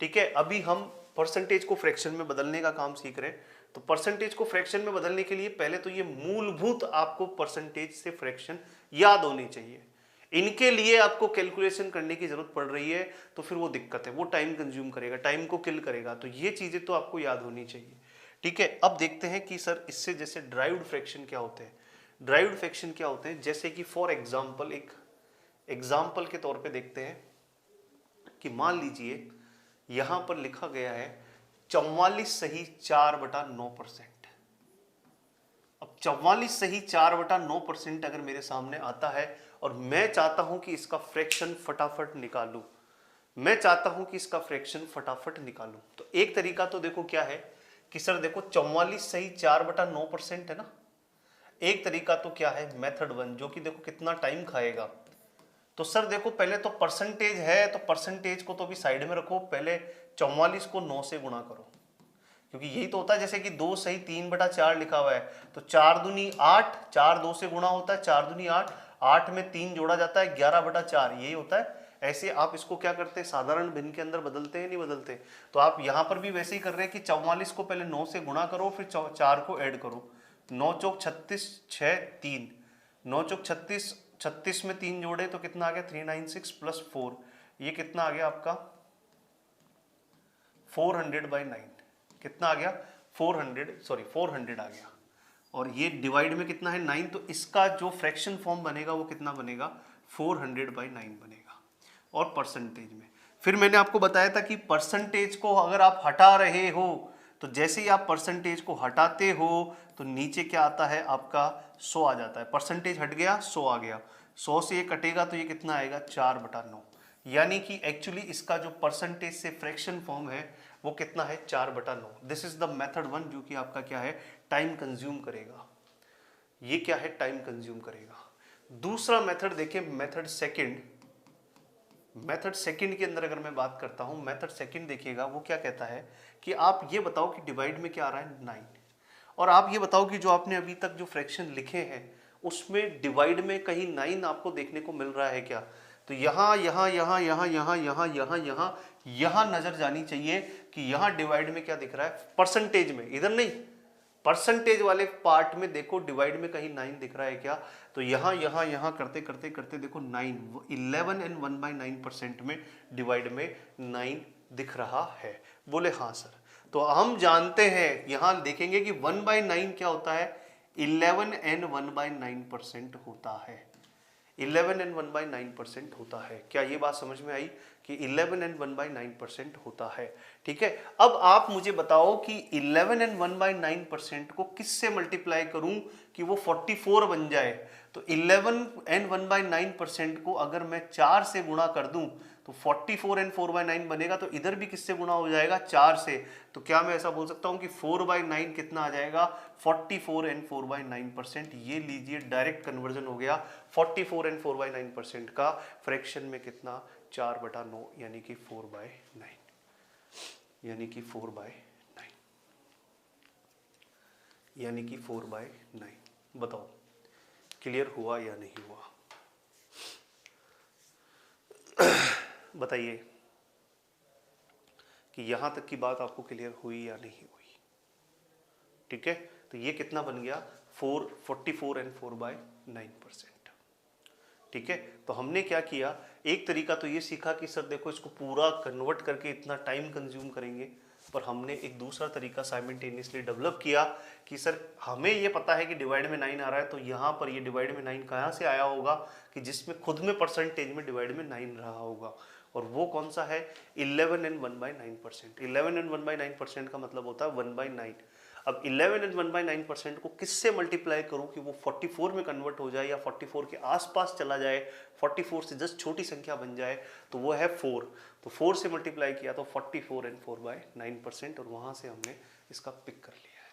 ठीक है, अभी हम परसेंटेज को फ्रैक्शन में बदलने का काम सीख रहे हैं। तो परसेंटेज को फ्रैक्शन में बदलने के लिए पहले तो ये मूलभूत आपको परसेंटेज से फ्रैक्शन याद होनी चाहिए। इनके लिए आपको कैलकुलेशन करने की जरूरत पड़ रही है तो फिर वो दिक्कत है, वो टाइम कंज्यूम करेगा, टाइम को किल करेगा। तो ये चीजें तो आपको याद होनी चाहिए। ठीक है, अब देखते हैं कि सर इससे जैसे ड्राइव्ड फ्रैक्शन क्या होते हैं। ड्राइव्ड फ्रैक्शन क्या होते हैं, जैसे कि फॉर एग्जाम्पल, एक एग्जाम्पल के तौर पे देखते हैं कि मान लीजिए यहां पर लिखा गया है 44 सही 4/9%। अब 44 सही 4/9% अगर मेरे सामने आता है और मैं चाहता हूं कि इसका फ्रैक्शन फटाफट निकालूं, मैं चाहता हूं कि इसका फ्रैक्शन फटाफट निकालूं, तो एक तरीका तो देखो क्या है कि सर देखो 44 सही 4/9% है ना। एक तरीका तो क्या है, मेथड 1, जो कि देखो कितना टाइम खाएगा। तो सर देखो पहले तो परसेंटेज है, तो परसेंटेज को तो अभी साइड में रखो, पहले 44 को 9 से गुणा करो, क्योंकि यही तो होता है। जैसे कि 2 सही 3/4 लिखा हुआ है, तो 4 दूनी 8, 4 2 से गुणा होता है, 4 दूनी 8, 8 में 3 जोड़ा जाता है, 11/4, यही होता है। ऐसे आप इसको क्या करते हैं, साधारण भिन्न के अंदर बदलते हैं, नहीं बदलते। तो आप यहां पर भी वैसे ही कर रहे हैं कि 44 को पहले 9 से गुणा करो, फिर 4 को ऐड करो। 9 चौक 36, 6 3, 9 चौक 36, 36 में 3 जोड़े तो कितना आ गया 396 प्लस 4, ये कितना आ गया आपका 400/9। कितना आ गया 400 आ गया। और ये डिवाइड में कितना है 9, तो इसका जो फ्रैक्शन फॉर्म बनेगा वो कितना बनेगा 400/9 बनेगा। और परसेंटेज में फिर मैंने आपको बताया था कि परसेंटेज को अगर आप हटा रहे हो तो जैसे ही आप परसेंटेज को हटाते हो तो नीचे क्या आता है आपका 100 आ जाता है। परसेंटेज हट गया 100 आ गया, 100 से ये कटेगा तो ये कितना आएगा 4/9। यानी कि एक्चुअली इसका जो परसेंटेज से फ्रैक्शन फॉर्म है वो कितना है 4/9। दिस इज द मेथड 1, जो कि आपका क्या है टाइम कंज्यूम करेगा। ये क्या है टाइम कंज्यूम करेगा। दूसरा मेथड देखिए, मेथड सेकंड। मेथड सेकंड के अंदर अगर मैं बात करता हूं, मेथड सेकंड देखिएगा वो क्या कहता है कि आप ये बताओ कि डिवाइड में क्या आ रहा है 9, और आप ये बताओ कि जो आपने अभी तक जो फ्रैक्शन लिखे हैं उसमें डिवाइड में कहीं 9 आपको देखने को मिल रहा है क्या। तो यहाँ यहाँ यहाँ यहाँ यहाँ यहाँ यहाँ यहाँ यहाँ नजर जानी चाहिए कि यहाँ डिवाइड में क्या दिख रहा है, परसेंटेज में, इधर नहीं, परसेंटेज वाले पार्ट में देखो डिवाइड में कहीं 9 दिख रहा है क्या? तो यहाँ यहाँ यहाँ करते करते करते देखो 9, 11 एंड 1/9% में डिवाइड में 9 दिख रहा है। बोले हाँ सर। तो हम जानते हैं, यहाँ देखेंगे कि 1/9 क्या होता है, 11 एंड 1/9% होता है। 11 एंड 1/9% होता है। क्या ये बात समझ में आई कि 11 एंड 1/9% होता है? ठीक है। अब आप मुझे बताओ कि 11 एंड 1/9% को किससे मल्टीप्लाई करूं कि वो 44 बन जाए? तो 11 एंड 1/9% को अगर मैं 4 से गुणा कर दूं तो 44 एंड 4/9 बनेगा। तो इधर भी किससे गुणा हो जाएगा, 4 से। तो क्या मैं ऐसा बोल सकता हूं कि 4/9 कितना आ जाएगा, 44 एंड 4/9%। ये लीजिए डायरेक्ट कन्वर्जन हो गया। 44 एंड 4/9% का फ्रैक्शन में कितना, 4/9 यानी कि 4/9, यानी कि 4/9, यानी कि 4/9। बताओ क्लियर हुआ या नहीं हुआ? बताइए कि यहां तक की बात आपको क्लियर हुई या नहीं हुई? ठीक है। तो ये कितना बन गया, 44 एंड 4/9%। ठीक है। तो हमने क्या किया, एक तरीका तो ये सीखा कि सर देखो इसको पूरा कन्वर्ट करके इतना टाइम कंज्यूम करेंगे, पर हमने एक दूसरा तरीका साइमल्टेनियसली डेवलप किया कि सर हमें ये पता है कि डिवाइड में 9 आ रहा है, तो यहाँ पर ये डिवाइड में 9 कहाँ से आया होगा कि जिसमें खुद में परसेंटेज में डिवाइड में 9 रहा होगा, और वो कौन सा है, 11 एंड 1/9%। 11 एंड 1/9% का मतलब होता है 1/9। अब 11 एंड 1/9% को किससे मल्टीप्लाई करूं कि वो 44 में कन्वर्ट हो जाए या 44 के आसपास चला जाए, 44 से जस्ट छोटी संख्या बन जाए, तो वो है 4। तो 4 से मल्टीप्लाई किया तो 44 एंड 4/9%, और वहां से हमने इसका पिक कर लिया है।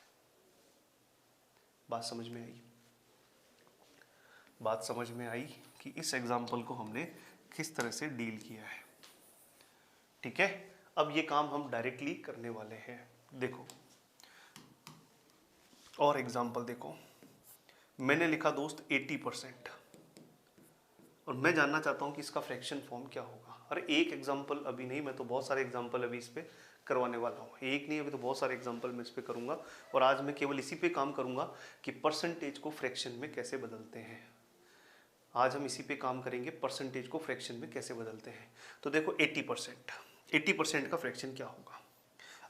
बात समझ में आई? बात समझ में आई कि इस एग्जाम्पल को हमने किस तरह से डील किया है? ठीक है। अब ये काम हम डायरेक्टली करने वाले हैं। देखो और एग्जाम्पल देखो, मैंने लिखा दोस्त 80%, और मैं जानना चाहता हूं कि इसका फ्रैक्शन फॉर्म क्या होगा। अरे एक एग्जाम्पल अभी नहीं, मैं तो बहुत सारे एग्जाम्पल अभी इस पे करवाने वाला हूँ। एक नहीं, अभी तो बहुत सारे एग्जाम्पल मैं इस पे करूंगा, और आज मैं केवल इसी पे काम करूंगा कि परसेंटेज को फ्रैक्शन में कैसे बदलते हैं। आज हम इसी पे काम करेंगे, परसेंटेज को फ्रैक्शन में कैसे बदलते हैं। तो देखो 80% का फ्रैक्शन क्या होगा।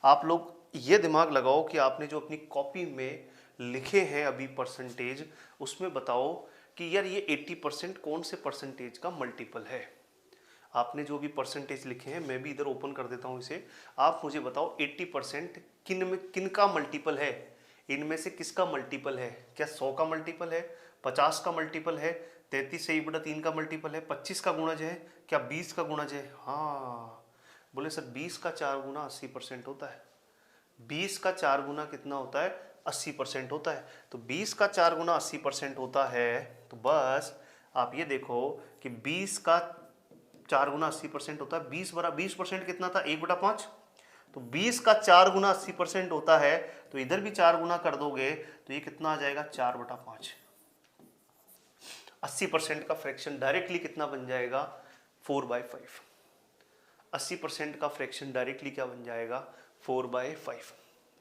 आप लोग ये दिमाग लगाओ कि आपने जो अपनी कॉपी में लिखे हैं अभी परसेंटेज, उसमें बताओ कि यार ये 80% कौन से परसेंटेज का मल्टीपल है। आपने जो भी परसेंटेज लिखे हैं, मैं भी इधर ओपन कर देता हूं इसे। आप मुझे बताओ 80% किन का मल्टीपल है, इनमें से किसका मल्टीपल है? क्या 100 का मल्टीपल है, 50 का मल्टीपल है, 33 से 1/3 का मल्टीपल है, 25 का गुणज है, क्या 20 का गुणज है? हाँ। बोले सर 20 का 4 गुना 80% होता है। 20 का 4 गुना कितना होता है, 80% होता है। तो 20 का 4 गुना 80% होता है, तो बस आप ये देखो कि 20 का 4 गुना 80% होता है। 20% कितना था, 1/5। तो 20 का 4 गुना 80% होता है, तो इधर भी 4 गुना कर दोगे तो ये कितना आ जाएगा, 4/5। 80% का फ्रैक्शन डायरेक्टली कितना बन जाएगा, 4/5। 80% का फ्रैक्शन डायरेक्टली क्या बन जाएगा, 4/5।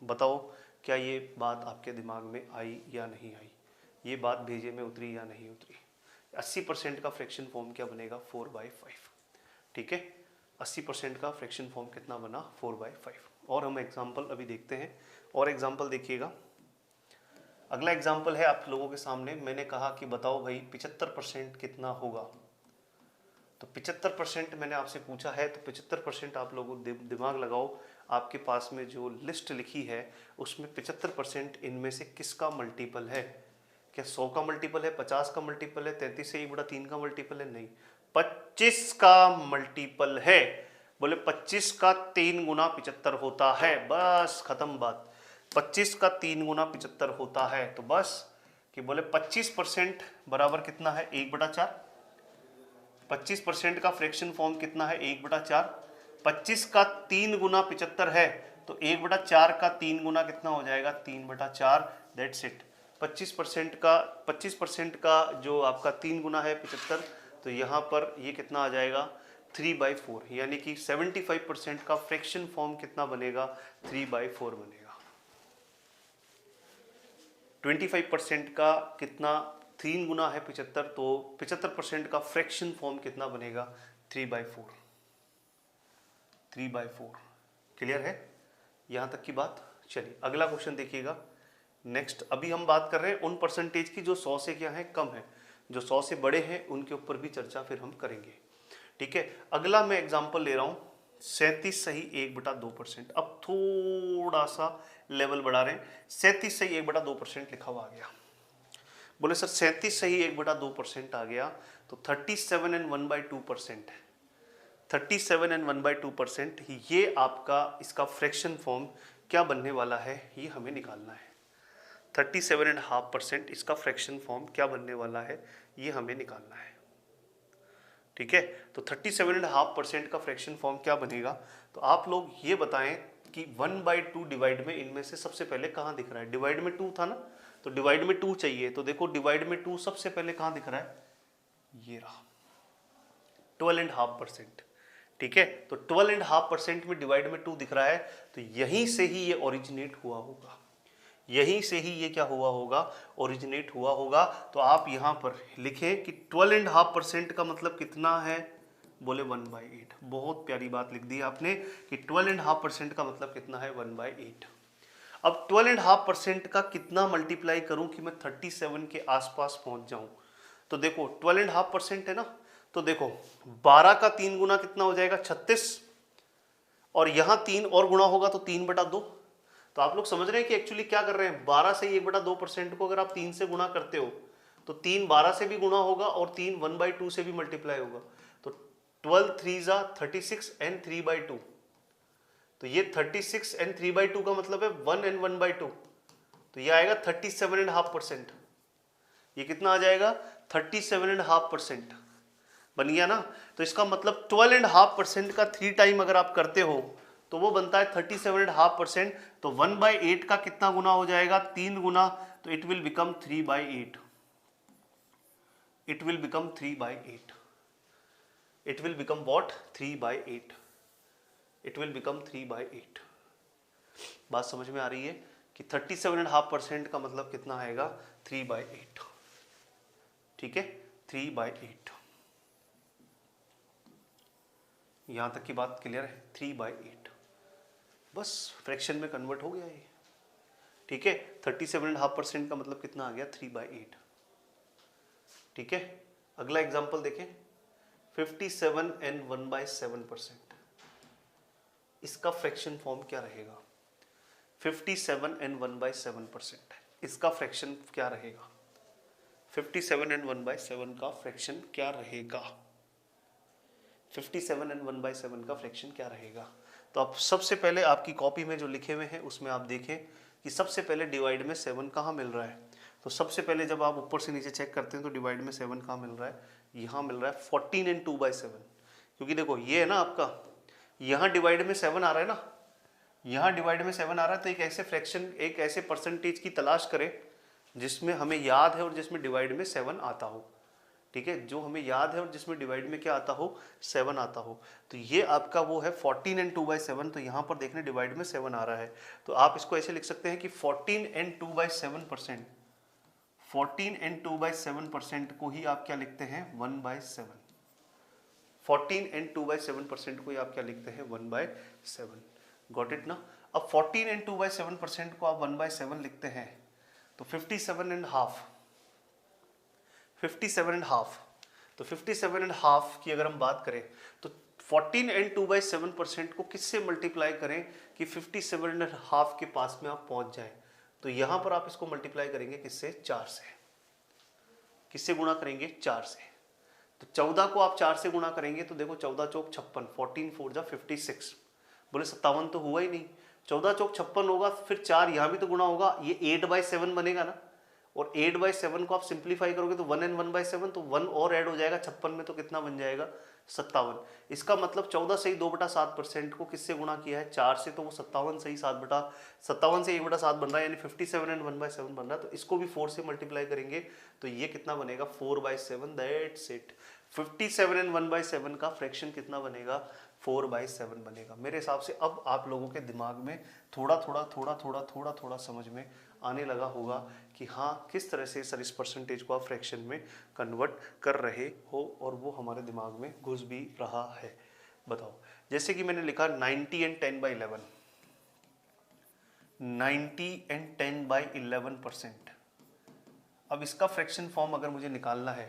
बताओ क्या ये बात आपके दिमाग में आई या नहीं आई? ये बात भेजे में उतरी या नहीं उतरी? 80% का फ्रैक्शन फॉर्म क्या बनेगा, 4/5। ठीक है। 80% का फ्रैक्शन फॉर्म कितना बना, 4/5। और हम एग्जाम्पल अभी देखते हैं, और एग्जाम्पल देखिएगा। अगला एग्जाम्पल है आप लोगों के सामने। मैंने कहा कि बताओ भाई 75% कितना होगा। तो 75% मैंने आपसे पूछा है, तो 75% आप लोगों दिमाग लगाओ। आपके पास में जो लिस्ट लिखी है उसमें 75% इनमें से किसका मल्टीपल है? क्या 100 का मल्टीपल है, 50 का मल्टीपल है, 33 से 1/3 का मल्टीपल है? नहीं, 25 का मल्टीपल है। बोले 25 का 3 गुना 75 होता है। बस खत्म बात। 25 का 3 गुना 75 होता है, तो बस कि बोले 25% बराबर कितना है, 1/4। 25% का फ्रैक्शन फॉर्म कितना है, 1/4। 25 का 3 गुना 75 है, तो 1/4 का 3 गुना कितना हो जाएगा, 3/4। That's it. 25% का जो आपका 3 गुना है 75, तो यहाँ पर ये कितना आ जाएगा 3/4, यानी कि 75% का फ्रैक्शन फॉर्म कितना बनेगा 3/4 बनेगा। 25% का कितना 3 गुना है 75, तो 75% का फ्रैक्शन फॉर्म कितना बनेगा 3/4। 3/4 क्लियर है यहाँ तक की बात। चलिए अगला क्वेश्चन देखिएगा। नेक्स्ट अभी हम बात कर रहे हैं उन परसेंटेज की जो 100 से क्या है कम है, जो 100 से बड़े हैं उनके ऊपर भी चर्चा फिर हम करेंगे। ठीक है, अगला मैं एग्जांपल ले रहा हूं 37 सही 1/2%। अब थोड़ा सा लेवल बढ़ा रहे हैं, 37 सही 1/2% लिखा हुआ आ गया। बोले सर 37 सही 1/2% आ गया तो 37 एंड 1/2% है। 37 एंड 1/2% ये आपका इसका फ्रैक्शन फॉर्म क्या बनने वाला है ये हमें निकालना है। 37.5% इसका फ्रैक्शन फॉर्म क्या बनने वाला है ये हमें निकालना है। ठीक है, तो 37.5% का फ्रैक्शन फॉर्म क्या बनेगा, तो आप लोग ये बताएं कि 1/2 डिवाइड में इनमें से सबसे पहले कहाँ दिख रहा है। डिवाइड में 2 था ना, तो डिवाइड में 2 चाहिए, तो देखो डिवाइड में 2 सबसे पहले कहाँ दिख रहा है, ये रहा 12.5%। ठीक है, तो 12.5% में डिवाइड में 2 दिख रहा है, तो यहीं से ही ये ओरिजिनेट हुआ होगा, यहीं से ही ये क्या हुआ होगा, ओरिजिनेट हुआ होगा। तो आप यहां पर लिखें कि 12.5% का मतलब कितना है, बोले 1/8। बहुत प्यारी बात लिख दी आपने कि 12.5% का मतलब कितना है 1/8। अब 12.5% का कितना मल्टीप्लाई करूं कि मैं 37 के आसपास पहुंच जाऊं, तो देखो 12.5% है ना, तो देखो 12 का 3 गुना कितना हो जाएगा 36, और यहां 3 और गुणा होगा तो 3/2। तो आप लोग समझ रहे हैं कि एक्चुअली क्या कर रहे हैं, 12 से 1/2% को अगर आप 3 से गुणा करते हो तो 3 12 से भी गुणा होगा और 3 1/2 से भी मल्टीप्लाई होगा। तो 12 3 जा 36 एंड 3/2, तो ये 36 एंड 3/2 का मतलब है 1 एंड 1/2, तो ये आएगा 37.5%। ये कितना आ जाएगा 37.5% बन गया ना। तो इसका मतलब 12.5% का 3 टाइम अगर आप करते हो तो वो बनता है 37.5%। तो 1/8 का कितना गुना हो जाएगा 3 गुना, तो it will become 3/8। It will become 3/8। It will become what 3/8। It will become 3/8। बात समझ में आ रही है कि 37.5% का मतलब कितना आएगा 3/8। ठीक है, 3/8। यहां तक की बात क्लियर है, 3/8 बस फ्रैक्शन में कन्वर्ट हो गया ये। ठीक है, 37.5% का मतलब कितना आ गया 3/8। ठीक है, अगला एग्जांपल देखें 57 एंड 1/7%। इसका फ्रैक्शन फॉर्म क्या रहेगा, 57 एंड 1/7%, इसका फ्रैक्शन क्या रहेगा, 57 एंड 1/7 का फ्रैक्शन क्या रहेगा, 57 एंड 1/7 का फ्रैक्शन क्या रहेगा। तो आप सबसे पहले आपकी कॉपी में जो लिखे हुए हैं उसमें आप देखें कि सबसे पहले डिवाइड में 7 कहाँ मिल रहा है। तो सबसे पहले जब आप ऊपर से नीचे चेक करते हैं तो डिवाइड में 7 कहाँ मिल रहा है, यहाँ मिल रहा है 14 एंड 2/7। क्योंकि देखो ये है ना आपका, यहाँ डिवाइड में 7 आ रहा है ना, यहाँ डिवाइड में 7 आ रहा है, तो एक ऐसे फ्रैक्शन एक ऐसे परसेंटेज की तलाश करें जिसमें हमें याद है और जिसमें डिवाइड में 7 आता हो। ठीक है, जो हमें याद है और जिसमें डिवाइड में क्या आता हो 7 आता हो। तो ये आपका वो है 14 एंड 2/7। तो यहाँ पर देखने डिवाइड में 7 आ रहा है, तो आप इसको ऐसे लिख सकते हैं कि 14 एंड 2/7%, 14 एंड 2/7% को ही आप क्या लिखते हैं 1/7। 14 एंड 2/7% को ही आप क्या लिखते हैं 1/7। गॉट इट ना। अब 14 एंड 2/7% को आप 1/7 लिखते हैं तो 57.5, 57.5, तो 57.5 की अगर हम बात करें तो 14 एंड 2/7% को किससे मल्टीप्लाई करें कि 57.5 के पास में आप पहुंच जाएं। तो यहां पर आप इसको मल्टीप्लाई करेंगे किससे, 4 से। किससे गुणा करेंगे 4 से। तो 14 को आप 4 से गुणा करेंगे तो देखो 14 चौक 56, 14 4 जा 56, बोले 57 तो हुआ ही नहीं। 14 चौक 56 होगा, फिर 4 यहाँ भी तो गुणा होगा, ये 8/7 बनेगा ना। और 8/7 को आप सिंप्लीफाई करोगे तो 1 एंड 1/7, तो 1 और ऐड हो जाएगा 56 में, तो कितना बन जाएगा 57। इसका मतलब 14 से ही 2/7% को किससे गुणा किया है 4 से, तो वो 57 से ही 57 से 1/7 बन रहा है, यानी 57 एंड 1/7 बन रहा है। तो इसको भी 4 से मल्टीप्लाई करेंगे तो ये कितना बनेगा 4/7। दैट्स इट, 57 एंड 1/7 का फ्रैक्शन कितना बनेगा? 4/7 बनेगा। मेरे हिसाब से अब आप लोगों के दिमाग में थोड़ा समझ में आने लगा होगा कि हाँ किस तरह से सर इस परसेंटेज को आप फ्रैक्शन में कन्वर्ट कर रहे हो, और वो हमारे दिमाग में घुस भी रहा है। बताओ, जैसे कि मैंने लिखा 90 एंड 10/11, 90 एंड 10/11%। अब इसका फ्रैक्शन फॉर्म अगर मुझे निकालना है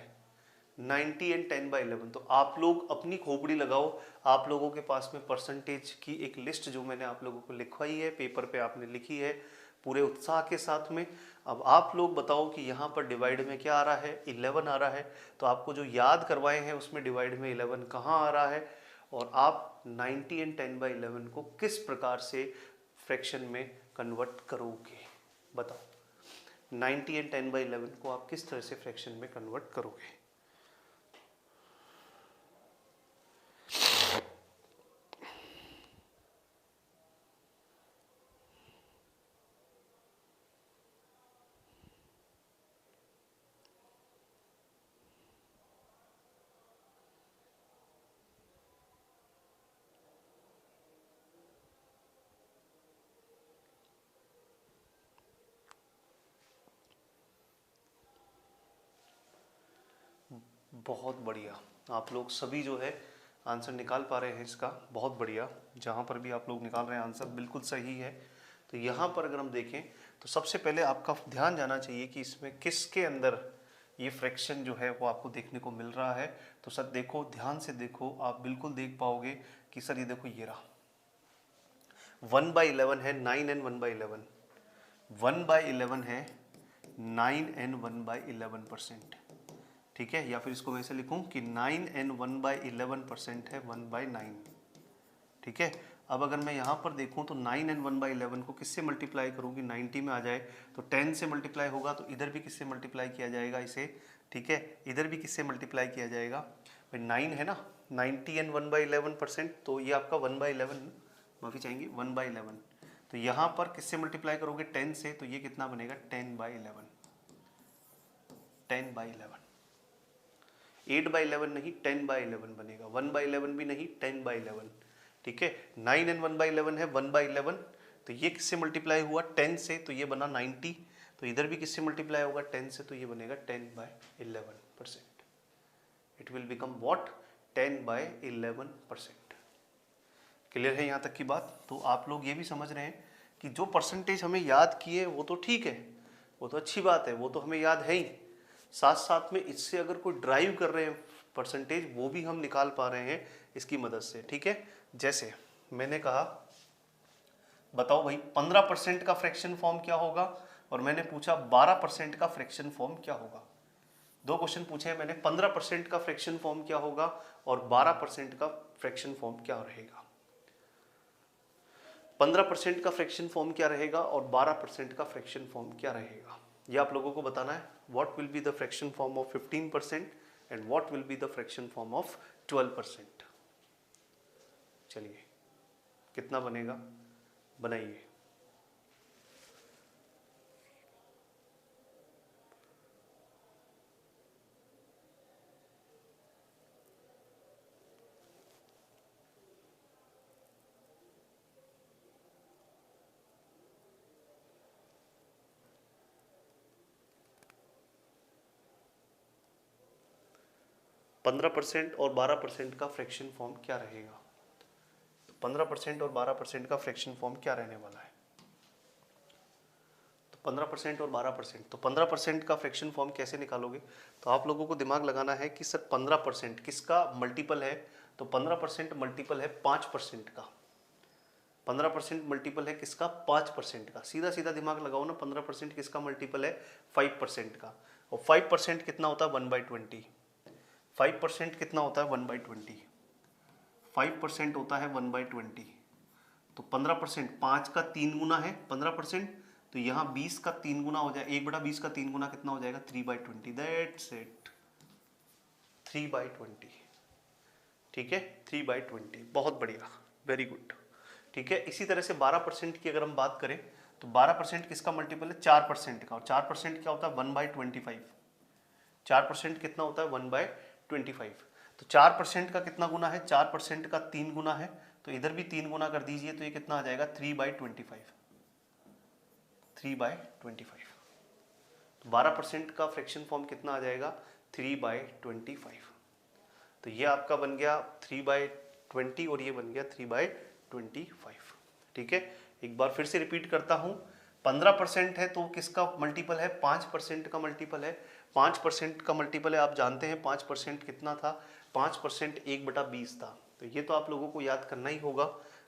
90 एंड 10/11, तो आप लोग अपनी खोपड़ी लगाओ। आप लोगों के पास में परसेंटेज की एक लिस्ट जो मैंने आप लोगों को लिखवाई है, पेपर पे आपने लिखी है पूरे उत्साह के साथ में। अब आप लोग बताओ कि यहाँ पर डिवाइड में क्या आ रहा है? 11 आ रहा है। तो आपको जो याद करवाए हैं उसमें डिवाइड में 11 कहाँ आ रहा है, और आप 90 एंड 10/11 को किस प्रकार से फ्रैक्शन में कन्वर्ट करोगे? बताओ, 90 एंड 10/11 को आप किस तरह से फ्रैक्शन में कन्वर्ट करोगे? बहुत बढ़िया, आप लोग सभी जो है आंसर निकाल पा रहे हैं इसका, बहुत बढ़िया। जहाँ पर भी आप लोग निकाल रहे हैं आंसर बिल्कुल सही है। तो यहाँ पर अगर हम देखें तो सबसे पहले आपका ध्यान जाना चाहिए कि इसमें किसके अंदर ये फ्रैक्शन जो है वो आपको देखने को मिल रहा है। तो सर देखो, ध्यान से देखो, आप बिल्कुल देख पाओगे कि सर ये देखो ये रहा 1/11 है 9 एंड 1/11, 1/11 है 9 एंड 1/11%। ठीक है, या फिर इसको मैं ऐसे लिखूं कि 9 एंड 1/11% है 1/9। ठीक है, अब अगर मैं यहाँ पर देखूं तो 9 एंड 1/11 को किससे मल्टीप्लाई करूँगी? 90 में आ जाए तो 10 से मल्टीप्लाई होगा, तो इधर भी किससे मल्टीप्लाई किया जाएगा इसे? ठीक है, इधर भी किससे मल्टीप्लाई किया जाएगा? भाई 9 है ना, 90 एंड 1/11%, तो ये आपका 1/11, माफ़ी चाहेंगे 1/11। तो यहाँ पर किससे मल्टीप्लाई करोगे? 10 से, तो ये कितना बनेगा? 10/11, 10/11। 8/11 नहीं, 10/11 बनेगा। 1/11 भी नहीं, 10/11। ठीक है, 9 एंड 1/11 है 1/11, तो ये किससे मल्टीप्लाई हुआ? 10 से, तो ये बना 90। तो इधर भी किससे मल्टीप्लाई होगा? 10 से, तो ये बनेगा 10/11%। It will become what? 10/11%। Clear है यहाँ तक की बात? तो आप लोग ये भी समझ रहे हैं कि जो परसेंटेज हमें याद किए वो तो ठीक है, वो तो अच्छी बात है, वो तो हमें याद है ही, साथ साथ में इससे अगर कोई ड्राइव कर रहे हैं परसेंटेज, वो भी हम निकाल पा रहे हैं इसकी मदद से। ठीक है, जैसे मैंने कहा बताओ भाई 15% का फ्रैक्शन फॉर्म क्या होगा, और मैंने पूछा 12% का फ्रैक्शन फॉर्म क्या होगा। दो क्वेश्चन पूछे हैं मैंने, 15% का फ्रैक्शन फॉर्म क्या होगा और 12% का फ्रैक्शन फॉर्म क्या रहेगा। 15% का फ्रैक्शन फॉर्म क्या रहेगा और 12% का फ्रैक्शन फॉर्म क्या रहेगा, ये आप लोगों को बताना है। What will be the fraction form of 15% and what will be the fraction form of 12%। चलिए, कितना बनेगा, बनाइए। पंद्रह परसेंट और 12% का फ्रैक्शन फॉर्म क्या रहेगा? तो 15% और 12% का फ्रैक्शन फॉर्म क्या रहने वाला है? तो 15% और 12%, तो 15% का फ्रैक्शन फॉर्म कैसे निकालोगे? तो आप लोगों को दिमाग लगाना है कि सर 15% किसका मल्टीपल है? तो 15% मल्टीपल है 5% का। 15% मल्टीपल है किसका? 5% का। सीधा सीधा दिमाग लगाओ ना, 15% किसका मल्टीपल है? 5% का। और 5% कितना होता है? 1/20। 5% कितना होता है? 1/20। 5% होता है 1/20। तो 15%, 5 का 3 गुना है 15%, तो यहाँ 20 का 3 गुना हो जाए, 1/20 का 3 गुना कितना हो जाएगा? 3/20। That's it, 3/20। ठीक है, 3/20, बहुत बढ़िया, वेरी गुड। ठीक है, इसी तरह से 12% की अगर हम बात करें तो 12% किसका मल्टीपल है? 4% का। और 4% क्या होता है? 1/25। 4% कितना होता है? 1/25। तो 4% का कितना गुना है, 4% का 3 गुना है, तो इधर भी 3 गुना कर दीजिए, तो ये कितना आ जाएगा 3/25, 3/25। तो 12% का फ्रैक्शन फॉर्म कितना आ जाएगा 3/25। तो ये आपका बन गया 3/20 और ये बन गया 3/25। ठीक है, एक बार फिर से रिपीट करता हूं, 15% है तो किसका मल्टीपल है, 5% का मल्टीपल है। 5% का मल्टीपल है, आप जानते हैं 5% कितना था, 5% 1/20 था। तो ये तो आप लोगों को याद करना ही होगा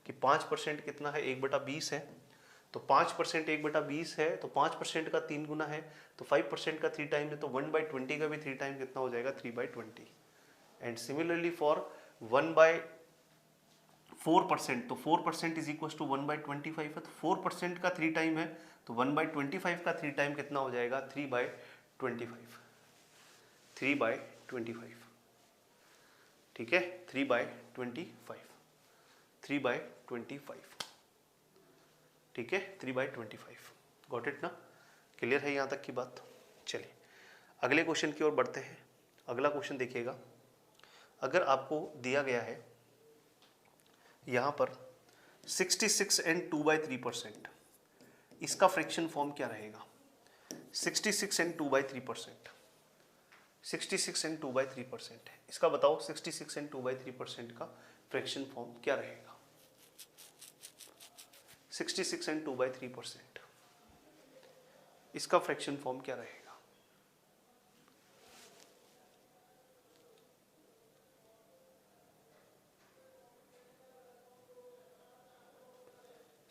कि 5% कितना है, 1/20 है। तो 5% 1/20 है, तो 5% का 3 गुना है, तो 5% का 3 टाइम है, तो 1/20 का भी 3 टाइम कितना हो जाएगा 3/20। एंड सिमिलरली फॉर 1/4%, तो 4% इज इक्वल टू 1/25 है, तो 4% का 3 टाइम है, तो 1/25 का 3 टाइम कितना हो जाएगा 3/25, 3/25। ठीक है, 3/25, 3/25। ठीक है, 3/25। गॉट इट ना, क्लियर है यहाँ तक की बात। चलिए अगले क्वेश्चन की ओर बढ़ते हैं। अगला क्वेश्चन देखिएगा, अगर आपको दिया गया है यहाँ पर 66 एंड 2/3%, इसका फ्रैक्शन फॉर्म क्या रहेगा। 66 एंड 2/3%, 66 एंड 2/3%, इसका बताओ 66 एंड 2/3% का फ्रैक्शन फॉर्म क्या रहेगा। 66 एंड 2/3%, इसका फ्रैक्शन फॉर्म क्या रहेगा।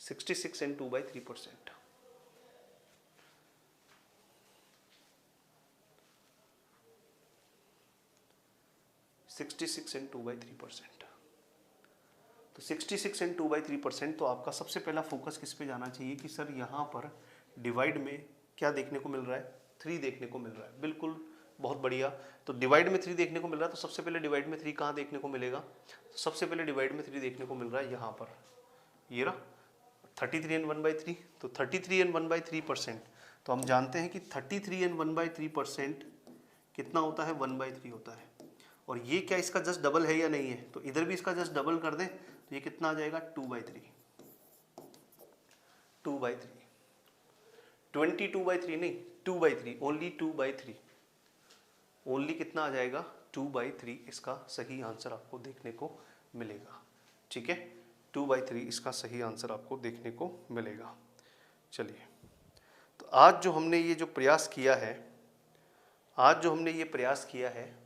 66 एंड 2/3%, तो 66 एंड 2/3%, तो आपका सबसे पहला फोकस किस पे जाना चाहिए कि सर यहाँ पर डिवाइड में क्या देखने को मिल रहा है, 3 देखने को मिल रहा है। बिल्कुल, बहुत बढ़िया। तो डिवाइड में 3 देखने को मिल रहा है, तो सबसे पहले डिवाइड में 3 कहाँ देखने को मिलेगा, तो सबसे पहले डिवाइड में 3 देखने को मिल रहा है यहाँ पर, ये रहा 33 एंड 1/3। तो 33 एंड 1/3%, तो हम जानते हैं कि 33 एंड 1/3% कितना होता है 1/3 होता है। और ये क्या इसका जस्ट डबल है या नहीं है, तो इधर भी इसका जस्ट डबल कर दें, तो ये कितना आ जाएगा 2/3, 2/3, 22/3 नहीं, 2/3, ओनली 2/3, ओनली कितना आ जाएगा 2/3, इसका सही आंसर आपको देखने को मिलेगा। ठीक है, 2/3 इसका सही आंसर आपको देखने को मिलेगा। चलिए, तो आज जो हमने ये जो प्रयास किया है, आज जो हमने ये प्रयास किया है,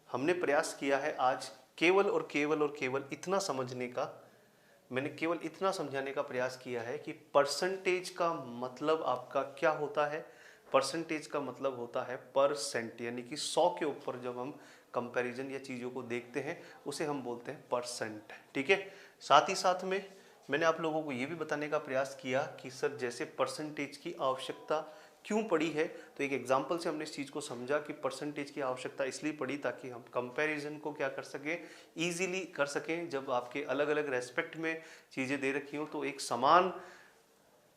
हमने प्रयास किया है आज केवल और केवल और केवल इतना समझने का, मैंने केवल इतना समझाने का प्रयास किया है कि परसेंटेज का मतलब आपका क्या होता है। परसेंटेज का मतलब होता है परसेंट, यानी कि 100 के ऊपर जब हम कंपैरिजन या चीज़ों को देखते हैं उसे हम बोलते हैं परसेंट। ठीक है, साथ ही साथ में मैंने आप लोगों को ये भी बताने का प्रयास किया कि सर जैसे परसेंटेज की आवश्यकता क्यों पड़ी है, तो एक एग्जाम्पल से हमने इस चीज़ को समझा कि परसेंटेज की आवश्यकता इसलिए पड़ी ताकि हम कंपैरिजन को क्या कर सकें, ईजीली कर सकें। जब आपके अलग अलग रेस्पेक्ट में चीज़ें दे रखी हों तो एक समान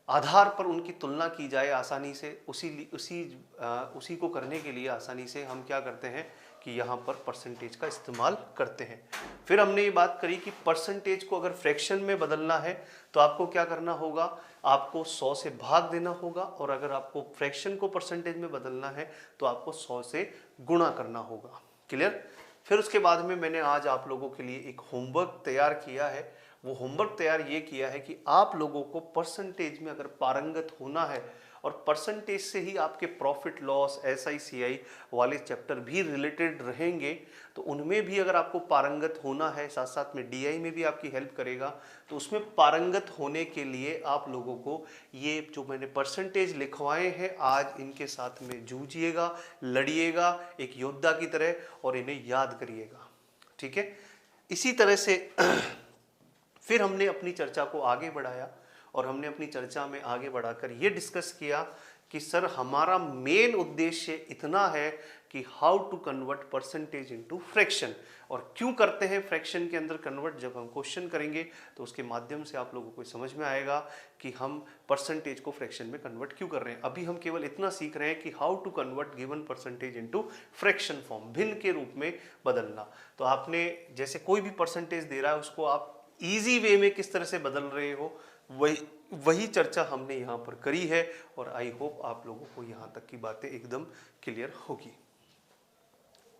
आधार पर उनकी तुलना की जाए आसानी से, उसी को करने के लिए आसानी से हम क्या करते हैं कि यहाँ पर परसेंटेज का इस्तेमाल करते हैं। फिर हमने ये बात करी कि परसेंटेज को अगर फ्रैक्शन में बदलना है तो आपको क्या करना होगा, आपको 100 से भाग देना होगा, और अगर आपको फ्रैक्शन को परसेंटेज में बदलना है तो आपको 100 से गुणा करना होगा। क्लियर। फिर उसके बाद में मैंने आज आप लोगों के लिए एक होमवर्क तैयार किया है। वो होमवर्क तैयार ये किया है कि आप लोगों को परसेंटेज में अगर पारंगत होना है, और परसेंटेज से ही आपके प्रॉफिट लॉस SICI वाले चैप्टर भी रिलेटेड रहेंगे, तो उनमें भी अगर आपको पारंगत होना है, साथ साथ में DI में भी आपकी हेल्प करेगा। तो उसमें पारंगत होने के लिए आप लोगों को ये जो मैंने परसेंटेज लिखवाए हैं आज इनके साथ में जूझिएगा, लड़िएगा एक योद्धा की तरह, और इन्हें याद करिएगा। ठीक है, इसी तरह से फिर हमने अपनी चर्चा को आगे बढ़ाया, और हमने अपनी चर्चा में आगे बढ़ाकर ये डिस्कस किया कि सर हमारा मेन उद्देश्य इतना है कि how to convert percentage into fraction, और क्यों करते हैं फ्रैक्शन के अंदर कन्वर्ट। जब हम क्वेश्चन करेंगे तो उसके माध्यम से आप लोगों को समझ में आएगा कि हम परसेंटेज को फ्रैक्शन में कन्वर्ट क्यों कर रहे हैं। अभी हम केवल इतना सीख रहे हैं कि how to convert given percentage into fraction form, भिन्न के रूप में बदलना। तो आपने जैसे कोई भी परसेंटेज दे रहा है उसको आप इजी वे में किस तरह से बदल रहे हो, वही चर्चा हमने यहाँ पर करी है, और आई होप आप लोगों को यहाँ तक की बातें एकदम क्लियर होगी।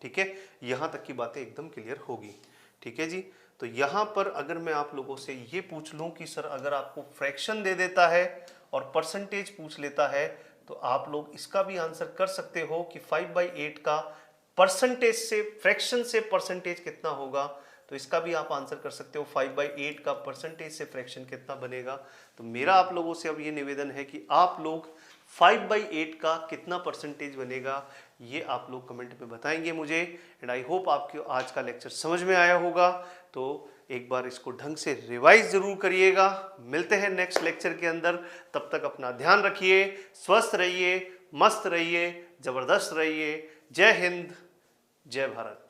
ठीक है, यहाँ तक की बातें एकदम क्लियर होगी। ठीक है जी। तो यहाँ पर अगर मैं आप लोगों से ये पूछ लूँ कि सर अगर आपको फ्रैक्शन दे देता है और परसेंटेज पूछ लेता है, तो आप लोग इसका भी आंसर कर सकते हो कि 5/8 का परसेंटेज से, फ्रैक्शन से परसेंटेज कितना होगा। तो इसका भी आप आंसर कर सकते हो 5/8 का परसेंटेज से फ्रैक्शन कितना बनेगा। तो मेरा आप लोगों से अब ये निवेदन है कि आप लोग 5/8 का कितना परसेंटेज बनेगा ये आप लोग कमेंट में बताएंगे मुझे। एंड आई होप आपको आज का लेक्चर समझ में आया होगा। तो एक बार इसको ढंग से रिवाइज जरूर करिएगा। मिलते हैं नेक्स्ट लेक्चर के अंदर, तब तक अपना ध्यान रखिए, स्वस्थ रहिए, मस्त रहिए, जबरदस्त रहिए। जय हिंद, जय भारत।